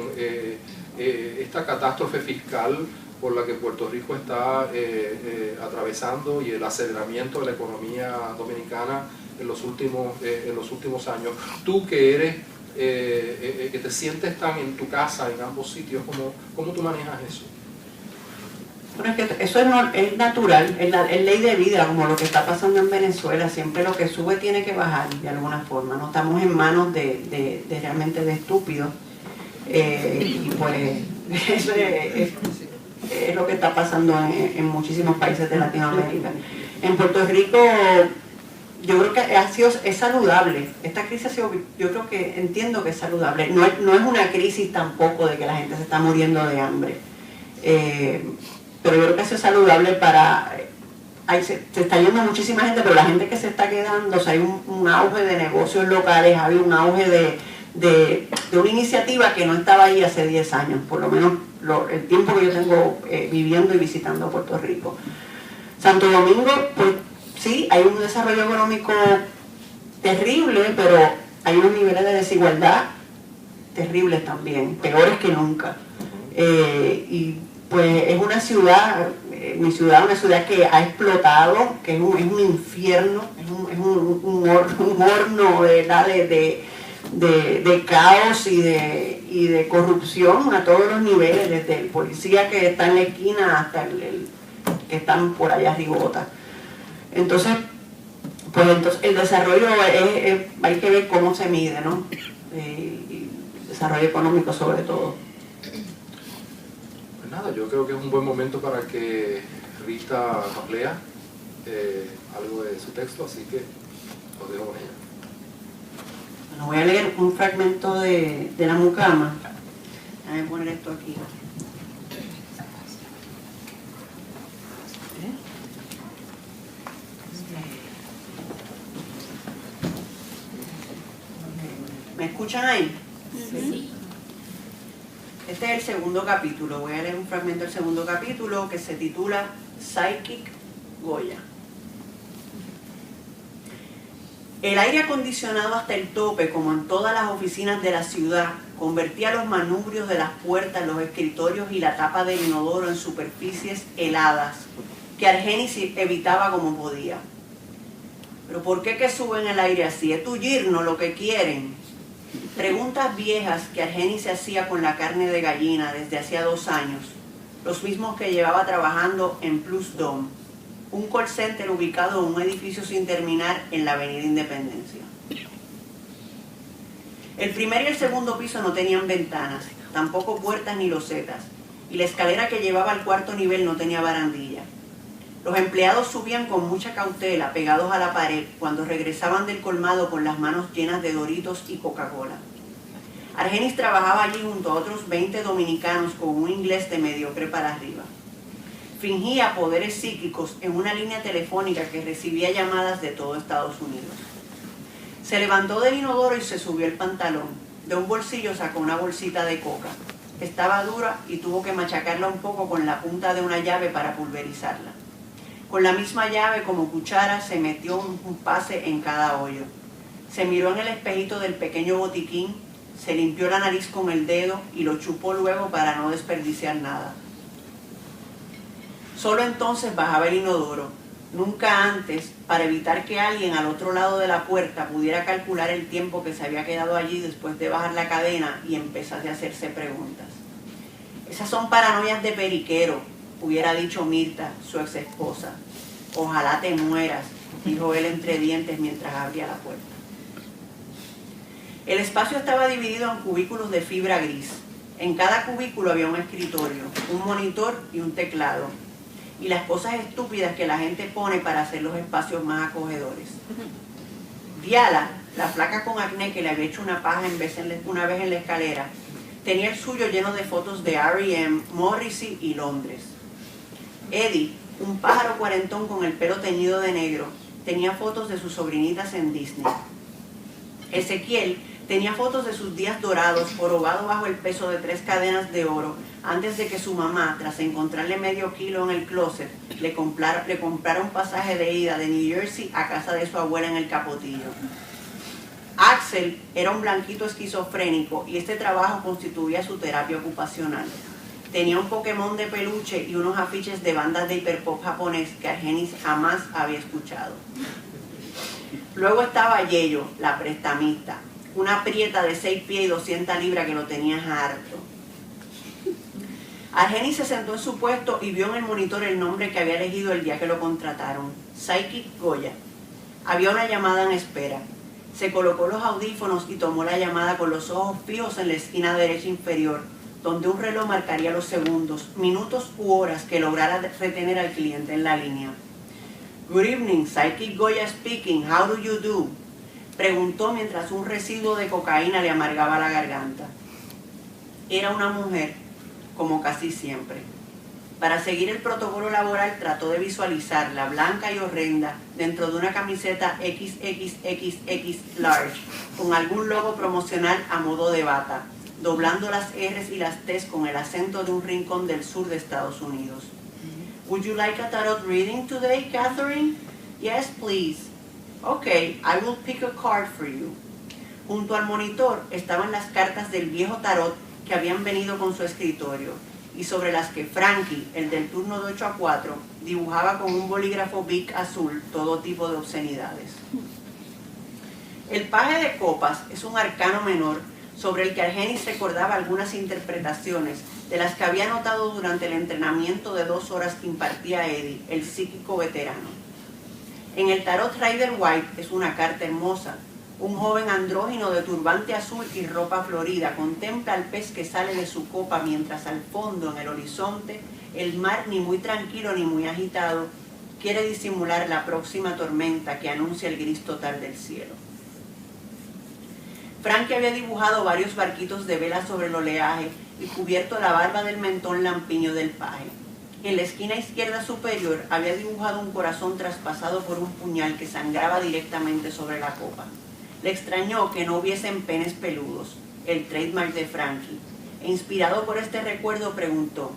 esta catástrofe fiscal por la que Puerto Rico está atravesando y el aceleramiento de la economía dominicana en los últimos años? Tú que eres, que te sientes tan en tu casa en ambos sitios, ¿cómo tú manejas eso? Bueno, es que eso es natural, es ley de vida, como lo que está pasando en Venezuela. Siempre lo que sube tiene que bajar de alguna forma. No estamos en manos de realmente de estúpidos. Y pues eso es lo que está pasando en muchísimos países de Latinoamérica. En Puerto Rico yo creo que es saludable. Esta crisis ha sido, yo creo que entiendo que es saludable. No es una crisis tampoco de que la gente se está muriendo de hambre. Pero yo creo que eso es saludable para... se está yendo muchísima gente, pero la gente que se está quedando, o sea, hay un auge de negocios locales, hay un auge de una iniciativa que no estaba ahí hace 10 años, por lo menos el tiempo que yo tengo viviendo y visitando Puerto Rico. Santo Domingo, pues sí, hay un desarrollo económico terrible, pero hay unos niveles de desigualdad terribles también, peores que nunca. Y pues es una ciudad, mi ciudad, una ciudad que ha explotado, que es un infierno, es un horno de caos y de corrupción a todos los niveles, desde el policía que está en la esquina hasta el que están por allá arribota. Entonces, el desarrollo hay que ver cómo se mide, ¿no? Y desarrollo económico sobre todo. Nada, yo creo que es un buen momento para que Rita nos lea algo de su texto, así que os dejo con ella. Bueno, voy a leer un fragmento de la mucama. Voy a poner esto aquí. ¿Me escuchan ahí? Sí. Este es el segundo capítulo. Voy a leer un fragmento del segundo capítulo que se titula Psychic Goya. El aire acondicionado hasta el tope, como en todas las oficinas de la ciudad, convertía los manubrios de las puertas, los escritorios y la tapa del inodoro en superficies heladas, que Argenis evitaba como podía. ¿Pero por qué que suben el aire así? ¿Es tu yerno lo que quieren? Preguntas viejas que Argenis se hacía con la carne de gallina desde hacía 2 años, los mismos que llevaba trabajando en Plus Dome, un call center ubicado en un edificio sin terminar en la avenida Independencia. El primer y el segundo piso no tenían ventanas, tampoco puertas ni losetas, y la escalera que llevaba al cuarto nivel no tenía barandilla. Los empleados subían con mucha cautela, pegados a la pared, cuando regresaban del colmado con las manos llenas de Doritos y Coca-Cola. Argenis trabajaba allí junto a otros 20 dominicanos con un inglés de mediocre para arriba. Fingía poderes psíquicos en una línea telefónica que recibía llamadas de todo Estados Unidos. Se levantó del inodoro y se subió el pantalón. De un bolsillo sacó una bolsita de coca. Estaba dura y tuvo que machacarla un poco con la punta de una llave para pulverizarla. Con la misma llave como cuchara se metió un pase en cada hoyo. Se miró en el espejito del pequeño botiquín, se limpió la nariz con el dedo y lo chupó luego para no desperdiciar nada. Solo entonces bajaba el inodoro, nunca antes, para evitar que alguien al otro lado de la puerta pudiera calcular el tiempo que se había quedado allí después de bajar la cadena y empezar a hacerse preguntas. Esas son paranoias de periquero, hubiera dicho Mirta, su ex esposa. Ojalá te mueras, dijo él entre dientes mientras abría la puerta. El espacio estaba dividido en cubículos de fibra gris. En cada cubículo había un escritorio, un monitor y un teclado. Y las cosas estúpidas que la gente pone para hacer los espacios más acogedores. Diala, la flaca con acné que le había hecho una paja una vez en la escalera, tenía el suyo lleno de fotos de R.E.M., Morrissey y Londres. Eddie, un pájaro cuarentón con el pelo teñido de negro, tenía fotos de sus sobrinitas en Disney. Ezequiel tenía fotos de sus días dorados, jorobado bajo el peso de 3 cadenas de oro, antes de que su mamá, tras encontrarle medio kilo en el closet, le comprara un pasaje de ida de New Jersey a casa de su abuela en el Capotillo. Axel era un blanquito esquizofrénico y este trabajo constituía su terapia ocupacional. Tenía un Pokémon de peluche y unos afiches de bandas de hiperpop japonés que Argenis jamás había escuchado. Luego estaba Yeyo, la prestamista, una prieta de 6 pies y 200 libras que lo tenía harto. Argenis se sentó en su puesto y vio en el monitor el nombre que había elegido el día que lo contrataron, Psychic Goya. Había una llamada en espera. Se colocó los audífonos y tomó la llamada con los ojos fijos en la esquina derecha inferior, donde un reloj marcaría los segundos, minutos u horas que lograra retener al cliente en la línea. Good evening, Psychic Goya speaking, how do you do? Preguntó mientras un residuo de cocaína le amargaba la garganta. Era una mujer, como casi siempre. Para seguir el protocolo laboral trató de visualizarla, blanca y horrenda, dentro de una camiseta XXXX large, con algún logo promocional a modo de bata, doblando las R's y las T's con el acento de un rincón del sur de Estados Unidos. Would you like a tarot reading today, Catherine? Yes, please. Okay, I will pick a card for you. Junto al monitor estaban las cartas del viejo tarot que habían venido con su escritorio y sobre las que Frankie, el del turno de 8 a 4, dibujaba con un bolígrafo Bic azul todo tipo de obscenidades. El paje de copas es un arcano menor sobre el que Argenis recordaba algunas interpretaciones de las que había notado durante el entrenamiento de 2 horas que impartía Eddie, el psíquico veterano. En el tarot Rider White es una carta hermosa. Un joven andrógino de turbante azul y ropa florida contempla al pez que sale de su copa mientras al fondo, en el horizonte, el mar ni muy tranquilo ni muy agitado quiere disimular la próxima tormenta que anuncia el gris total del cielo. Frankie había dibujado varios barquitos de vela sobre el oleaje y cubierto la barba del mentón lampiño del paje. En la esquina izquierda superior había dibujado un corazón traspasado por un puñal que sangraba directamente sobre la copa. Le extrañó que no hubiesen penes peludos, el trademark de Frankie, e inspirado por este recuerdo preguntó,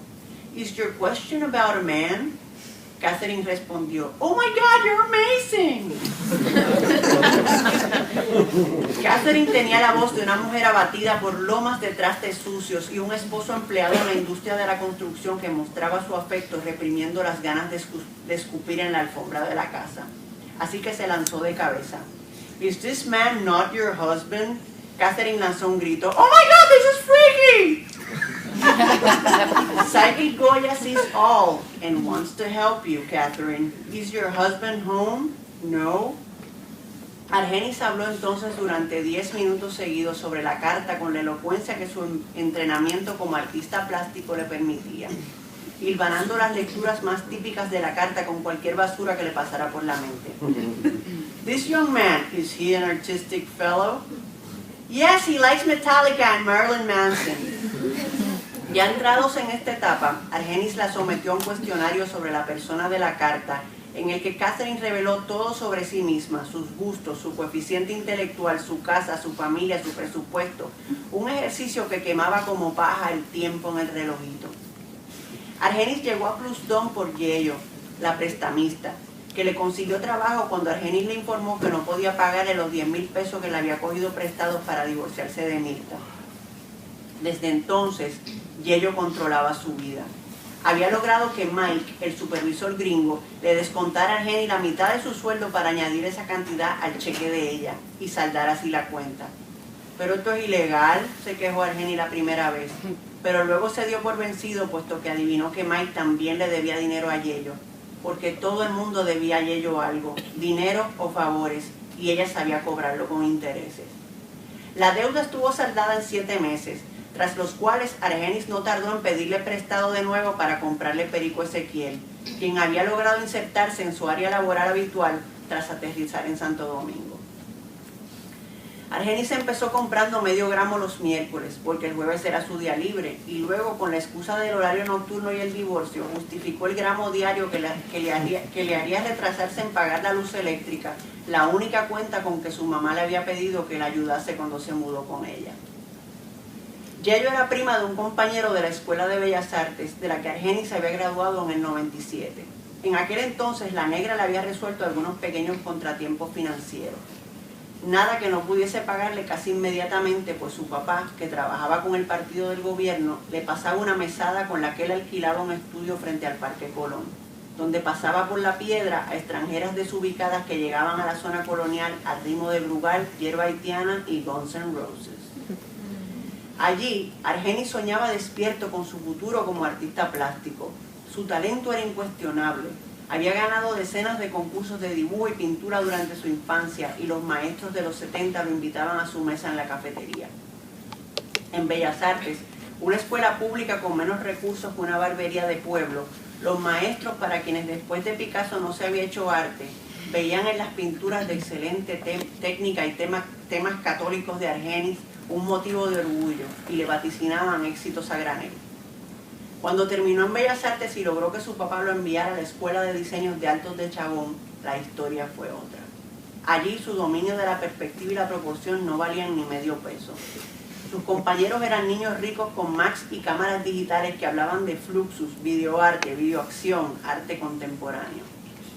¿Is your question about a man? Catherine respondió, ¡Oh my God, you're amazing! Catherine tenía la voz de una mujer abatida por lomas de trastes sucios y un esposo empleado en la industria de la construcción que mostraba su afecto reprimiendo las ganas de escupir en la alfombra de la casa. Así que se lanzó de cabeza. ¿Is this man not your husband? Catherine lanzó un grito. ¡Oh my God, this is freaky! Psychic Goya sees all and wants to help you, Catherine. Is your husband home? No. Argenis habló entonces durante 10 minutos seguidos sobre la carta con la elocuencia que su entrenamiento como artista plástico le permitía, hilvanando las lecturas más típicas de la carta con cualquier basura que le pasara por la mente. This young man, is he an artistic fellow? Yes, he likes Metallica and Marilyn Manson. Ya entrados en esta etapa, Argenis la sometió a un cuestionario sobre la persona de la carta, en el que Catherine reveló todo sobre sí misma, sus gustos, su coeficiente intelectual, su casa, su familia, su presupuesto, un ejercicio que quemaba como paja el tiempo en el relojito. Argenis llegó a Plusdom por Yeyo, la prestamista, que le consiguió trabajo cuando Argenis le informó que no podía pagarle los 10,000 pesos que le había cogido prestados para divorciarse de Mirta. Desde entonces, Yeyo controlaba su vida. Había logrado que Mike, el supervisor gringo, le descontara a Argenis la mitad de su sueldo para añadir esa cantidad al cheque de ella y saldar así la cuenta. Pero esto es ilegal, se quejó Argenis la primera vez, pero luego se dio por vencido puesto que adivinó que Mike también le debía dinero a Yeyo, porque todo el mundo debía a Yeyo algo, dinero o favores, y ella sabía cobrarlo con intereses. La deuda estuvo saldada en 7 meses, tras los cuales Argenis no tardó en pedirle prestado de nuevo para comprarle Perico Ezequiel, quien había logrado insertarse en su área laboral habitual tras aterrizar en Santo Domingo. Argenis empezó comprando medio gramo los miércoles, porque el jueves era su día libre, y luego, con la excusa del horario nocturno y el divorcio, justificó el gramo diario que le haría retrasarse en pagar la luz eléctrica, la única cuenta con que su mamá le había pedido que la ayudase cuando se mudó con ella. Yayo era prima de un compañero de la Escuela de Bellas Artes, de la que Argenis se había graduado en el 97. En aquel entonces, la negra le había resuelto algunos pequeños contratiempos financieros. Nada que no pudiese pagarle casi inmediatamente, pues su papá, que trabajaba con el partido del gobierno, le pasaba una mesada con la que él alquilaba un estudio frente al Parque Colón, donde pasaba por la piedra a extranjeras desubicadas que llegaban a la zona colonial al ritmo de Brugal, Yerba Haitiana y Guns N' Roses. Allí, Argenis soñaba despierto con su futuro como artista plástico. Su talento era incuestionable. Había ganado decenas de concursos de dibujo y pintura durante su infancia y los maestros de los 70 lo invitaban a su mesa en la cafetería. En Bellas Artes, una escuela pública con menos recursos que una barbería de pueblo, los maestros, para quienes después de Picasso no se había hecho arte, veían en las pinturas de excelente técnica y temas católicos de Argenis un motivo de orgullo y le vaticinaban éxitos a granel. Cuando terminó en Bellas Artes y logró que su papá lo enviara a la Escuela de Diseños de Altos de Chabón, la historia fue otra. Allí su dominio de la perspectiva y la proporción no valían ni medio peso. Sus compañeros eran niños ricos con Macs y cámaras digitales que hablaban de fluxus, videoarte, videoacción, arte contemporáneo.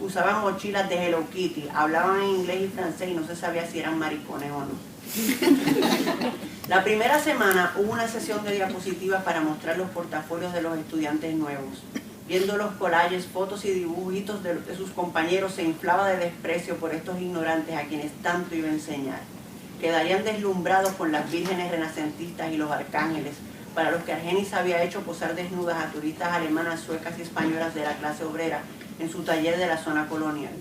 Usaban mochilas de Hello Kitty, hablaban en inglés y francés y no se sabía si eran maricones o no. La primera semana hubo una sesión de diapositivas para mostrar los portafolios de los estudiantes nuevos. Viendo los collages, fotos y dibujitos de sus compañeros, se inflaba de desprecio por estos ignorantes a quienes tanto iba a enseñar. Quedarían deslumbrados con las vírgenes renacentistas y los arcángeles, para los que Argenis había hecho posar desnudas a turistas alemanas, suecas y españolas de la clase obrera en su taller de la zona colonial.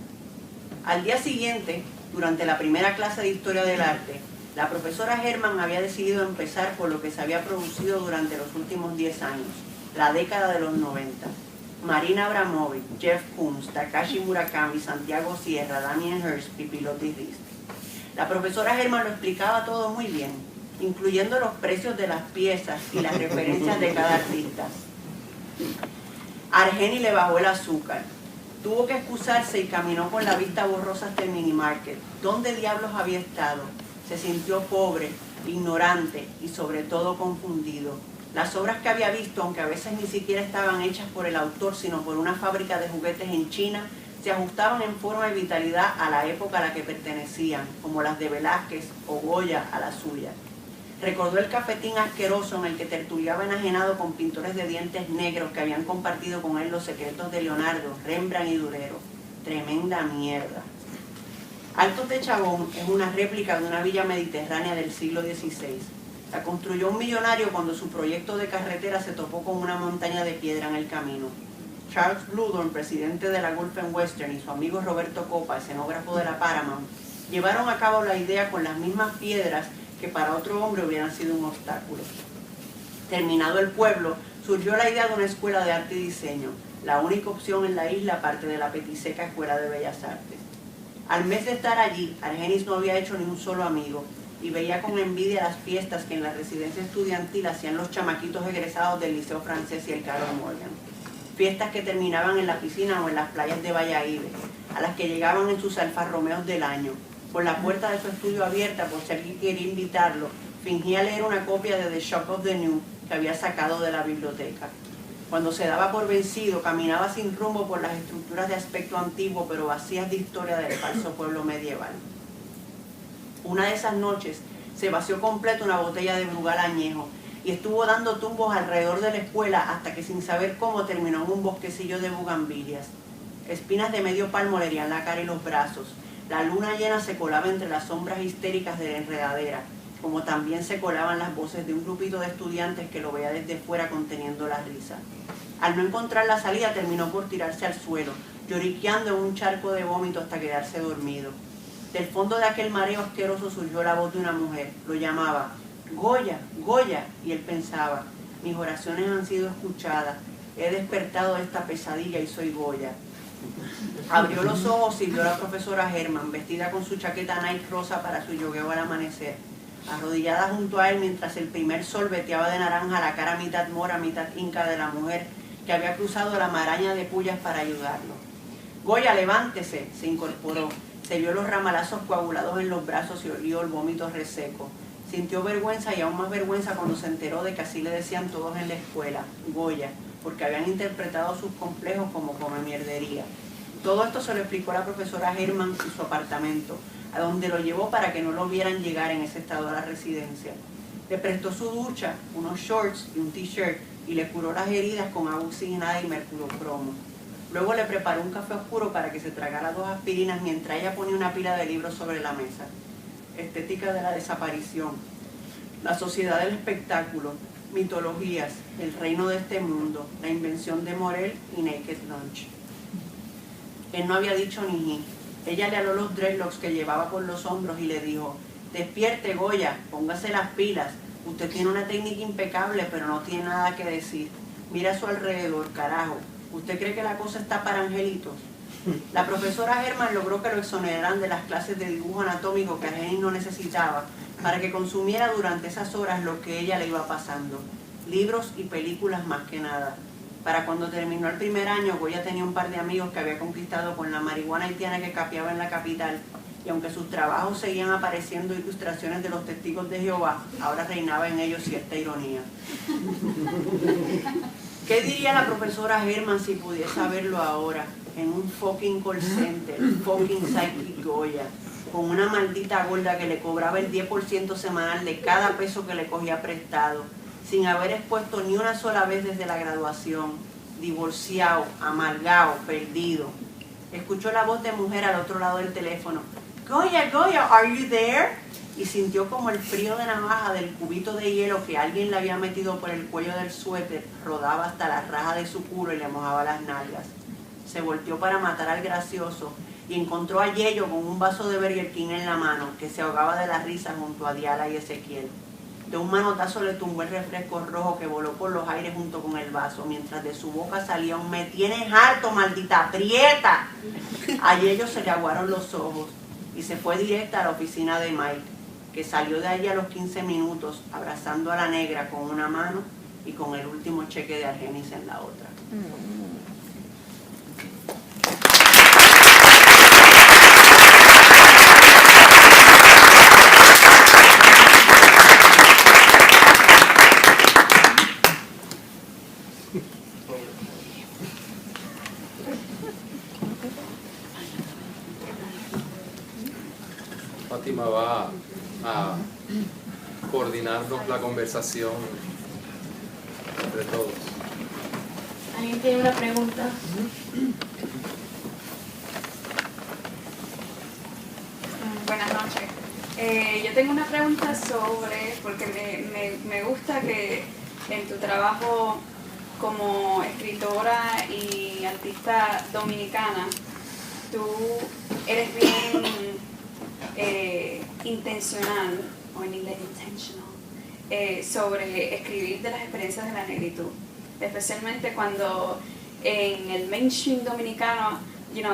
Al día siguiente, durante la primera clase de Historia del Arte, la profesora Herman había decidido empezar por lo que se había producido durante los últimos 10 años, la década de los 90. Marina Abramovic, Jeff Koons, Takashi Murakami, Santiago Sierra, Damien Hirst, Pipilotti Rist. La profesora Herman lo explicaba todo muy bien, incluyendo los precios de las piezas y las referencias de cada artista. Argenis le bajó el azúcar. Tuvo que excusarse y caminó con la vista borrosa hasta el minimarket. ¿Dónde diablos había estado? Se sintió pobre, ignorante y sobre todo confundido. Las obras que había visto, aunque a veces ni siquiera estaban hechas por el autor, sino por una fábrica de juguetes en China, se ajustaban en forma y vitalidad a la época a la que pertenecían, como las de Velázquez o Goya a la suya. Recordó el cafetín asqueroso en el que tertuliaba enajenado con pintores de dientes negros que habían compartido con él los secretos de Leonardo, Rembrandt y Durero. Tremenda mierda. Altos de Chabón es una réplica de una villa mediterránea del siglo XVI. La construyó un millonario cuando su proyecto de carretera se topó con una montaña de piedra en el camino. Charles Bluhdorn, presidente de la Gulf and Western, y su amigo Roberto Coppa, escenógrafo de la Paramount, llevaron a cabo la idea con las mismas piedras que para otro hombre hubieran sido un obstáculo. Terminado el pueblo, surgió la idea de una escuela de arte y diseño, la única opción en la isla aparte de la petiseca Escuela de Bellas Artes. Al mes de estar allí, Argenis no había hecho ni un solo amigo y veía con envidia las fiestas que en la residencia estudiantil hacían los chamaquitos egresados del Liceo Francés y el Carol Morgan. Fiestas que terminaban en la piscina o en las playas de Valladolid, a las que llegaban en sus Alfa Romeos del año. Por la puerta de su estudio abierta, por si alguien quería invitarlo, fingía leer una copia de The Shock of the New que había sacado de la biblioteca. Cuando se daba por vencido, caminaba sin rumbo por las estructuras de aspecto antiguo, pero vacías de historia del falso pueblo medieval. Una de esas noches se vació completo una botella de Brugal añejo y estuvo dando tumbos alrededor de la escuela hasta que, sin saber cómo, terminó en un bosquecillo de bugambilias. Espinas de medio palmo le herían la cara y los brazos. La luna llena se colaba entre las sombras histéricas de la enredadera, como también se colaban las voces de un grupito de estudiantes que lo veía desde fuera conteniendo la risa. Al no encontrar la salida, terminó por tirarse al suelo, lloriqueando en un charco de vómito hasta quedarse dormido. Del fondo de aquel mareo asqueroso surgió la voz de una mujer. Lo llamaba, Goya, Goya, y él pensaba, mis oraciones han sido escuchadas, he despertado de esta pesadilla y soy Goya. Abrió los ojos y vio a la profesora Herman, vestida con su chaqueta Nike rosa para su yogueo al amanecer, arrodillada junto a él mientras el primer sol veteaba de naranja la cara mitad mora, mitad inca de la mujer que había cruzado la maraña de pullas para ayudarlo. Goya, levántese, se incorporó. Se vio los ramalazos coagulados en los brazos y olió el vómito reseco. Sintió vergüenza y aún más vergüenza cuando se enteró de que así le decían todos en la escuela, Goya, porque habían interpretado sus complejos como comemierdería. Todo esto se lo explicó a la profesora Herman en su apartamento, a donde lo llevó para que no lo vieran llegar en ese estado a la residencia. Le prestó su ducha, unos shorts y un t-shirt y le curó las heridas con agua oxigenada y mercurocromo. Luego le preparó un café oscuro para que se tragara 2 aspirinas mientras ella ponía una pila de libros sobre la mesa. Estética de la desaparición, la sociedad del espectáculo, mitologías, el reino de este mundo, la invención de Morel y Naked Lunch. Él no había dicho ni ji. Ella le aló los dreadlocks que llevaba por los hombros y le dijo: despierte, Goya, póngase las pilas. Usted tiene una técnica impecable, pero no tiene nada que decir. Mira a su alrededor, carajo. ¿Usted cree que la cosa está para angelitos? La profesora Herman logró que lo exoneraran de las clases de dibujo anatómico que Argenis no necesitaba para que consumiera durante esas horas lo que ella le iba pasando. Libros y películas más que nada. Para cuando terminó el primer año, Goya tenía un par de amigos que había conquistado con la marihuana haitiana que capeaba en la capital, y aunque sus trabajos seguían apareciendo ilustraciones de los testigos de Jehová, ahora reinaba en ellos cierta ironía. ¿Qué diría la profesora Herman si pudiese verlo ahora, en un fucking call center, fucking Psychic Goya, con una maldita gorda que le cobraba el 10% semanal de cada peso que le cogía prestado, sin haber expuesto ni una sola vez desde la graduación, divorciado, amargado, perdido? Escuchó la voz de mujer al otro lado del teléfono. Goya, Goya, are you there? Y sintió como el frío de navaja del cubito de hielo que alguien le había metido por el cuello del suéter rodaba hasta la raja de su culo y le mojaba las nalgas. Se volteó para matar al gracioso y encontró a Yello con un vaso de Burger King en la mano, que se ahogaba de la risa junto a Diala y Ezequiel. De un manotazo le tumbó el refresco rojo que voló por los aires junto con el vaso, mientras de su boca salía un "me tienes harto, maldita prieta". A Yello se le aguaron los ojos y se fue directa a la oficina de Mike, que salió de allí a los 15 minutos abrazando a la negra con una mano y con el último cheque de Argenis en la otra. Fátima va a coordinarnos la conversación entre todos. ¿Alguien tiene una pregunta? Buenas noches. Yo tengo una pregunta sobre, porque me gusta que en tu trabajo como escritora y artista dominicana, tú eres bien intencional, o en inglés intentional, sobre escribir de las experiencias de la negritud, especialmente cuando en el mainstream dominicano,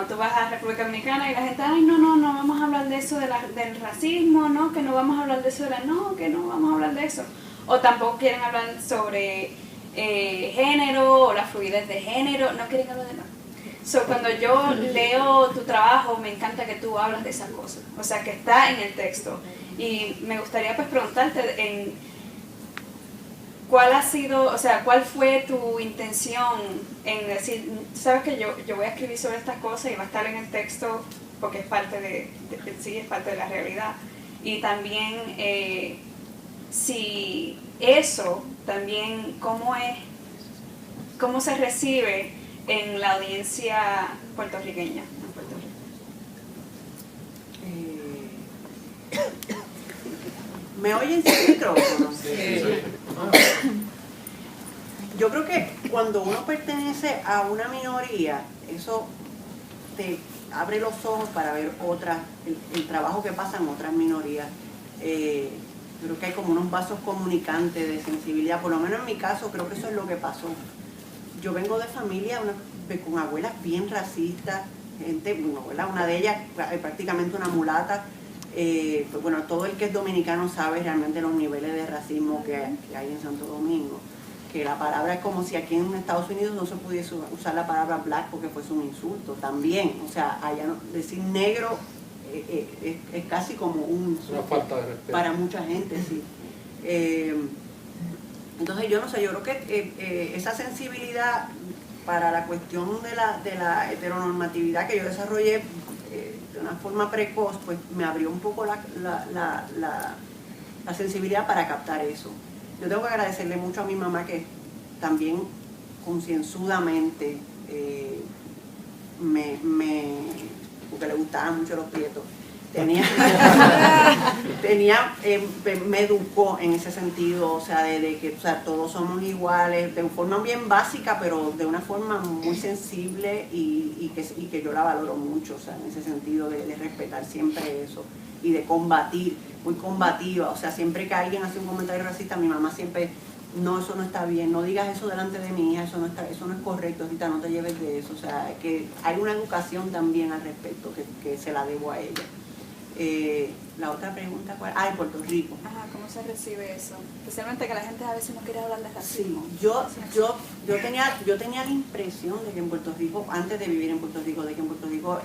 tú vas a República Dominicana y la gente, ay, no vamos a hablar de eso, del racismo, no, que no vamos a hablar de eso, que no vamos a hablar de eso, o tampoco quieren hablar sobre género o la fluidez de género, no quieren hablar de nada. So, cuando yo leo tu trabajo, me encanta que tú hablas de esas cosas, o sea, que está en el texto. Y me gustaría pues preguntarte cuál fue tu intención en decir, sabes que yo voy a escribir sobre estas cosas y va a estar en el texto porque es parte es parte de la realidad. Y también si eso también, cómo se recibe en la audiencia puertorriqueña. ¿Me oyen sin micrófono? Sí. Yo creo que cuando uno pertenece a una minoría, eso te abre los ojos para ver el trabajo que pasa en otras minorías. Creo que hay como unos vasos comunicantes de sensibilidad, por lo menos en mi caso creo que eso es lo que pasó. Yo vengo de familia con abuelas bien racistas, gente, bueno, ¿verdad? Una de ellas prácticamente una mulata. Pues bueno, todo el que es dominicano sabe realmente los niveles de racismo que hay en Santo Domingo, que la palabra es como si aquí en Estados Unidos no se pudiese usar la palabra black porque fuese un insulto también, o sea, allá decir negro es casi como un una falta de respeto para mucha gente, sí. Entonces yo no sé, yo creo que esa sensibilidad para la cuestión de la heteronormatividad que yo desarrollé de una forma precoz, pues me abrió un poco la sensibilidad para captar eso. Yo tengo que agradecerle mucho a mi mamá que también concienzudamente porque le gustaban mucho los prietos, me educó en ese sentido, o sea, de que, o sea, todos somos iguales, de forma bien básica, pero de una forma muy sensible y que yo la valoro mucho, o sea, en ese sentido de respetar siempre eso y de combatir, muy combativa, o sea, siempre que alguien hace un comentario racista, mi mamá siempre, no, eso no está bien, no digas eso delante de mi hija, eso no es correcto, ahorita no te lleves de eso, o sea, que hay una educación también al respecto que se la debo a ella. La otra pregunta, ¿cuál? En Puerto Rico. Ajá, ¿cómo se recibe eso? Especialmente que la gente a veces no quiere hablar de racismo. Sí, yo tenía la impresión de que en Puerto Rico, antes de vivir en Puerto Rico, de que en Puerto Rico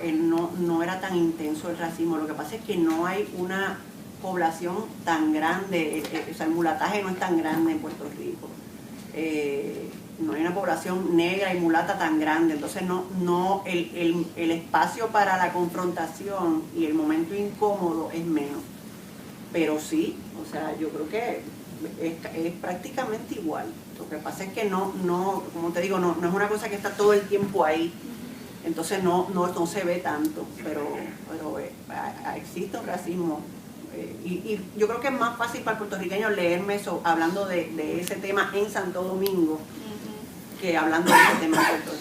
no era tan intenso el racismo. Lo que pasa es que no hay una población tan grande, o sea, el mulataje no es tan grande en Puerto Rico. No hay una población negra y mulata tan grande, entonces el espacio para la confrontación y el momento incómodo es menos, pero sí, o sea, yo creo que es prácticamente igual. Lo que pasa es que no, como te digo, no es una cosa que está todo el tiempo ahí, entonces no se ve tanto, pero existe un racismo. Y yo creo que es más fácil para el puertorriqueño leerme eso, hablando de ese tema en Santo Domingo, que hablando de ese tema en Puerto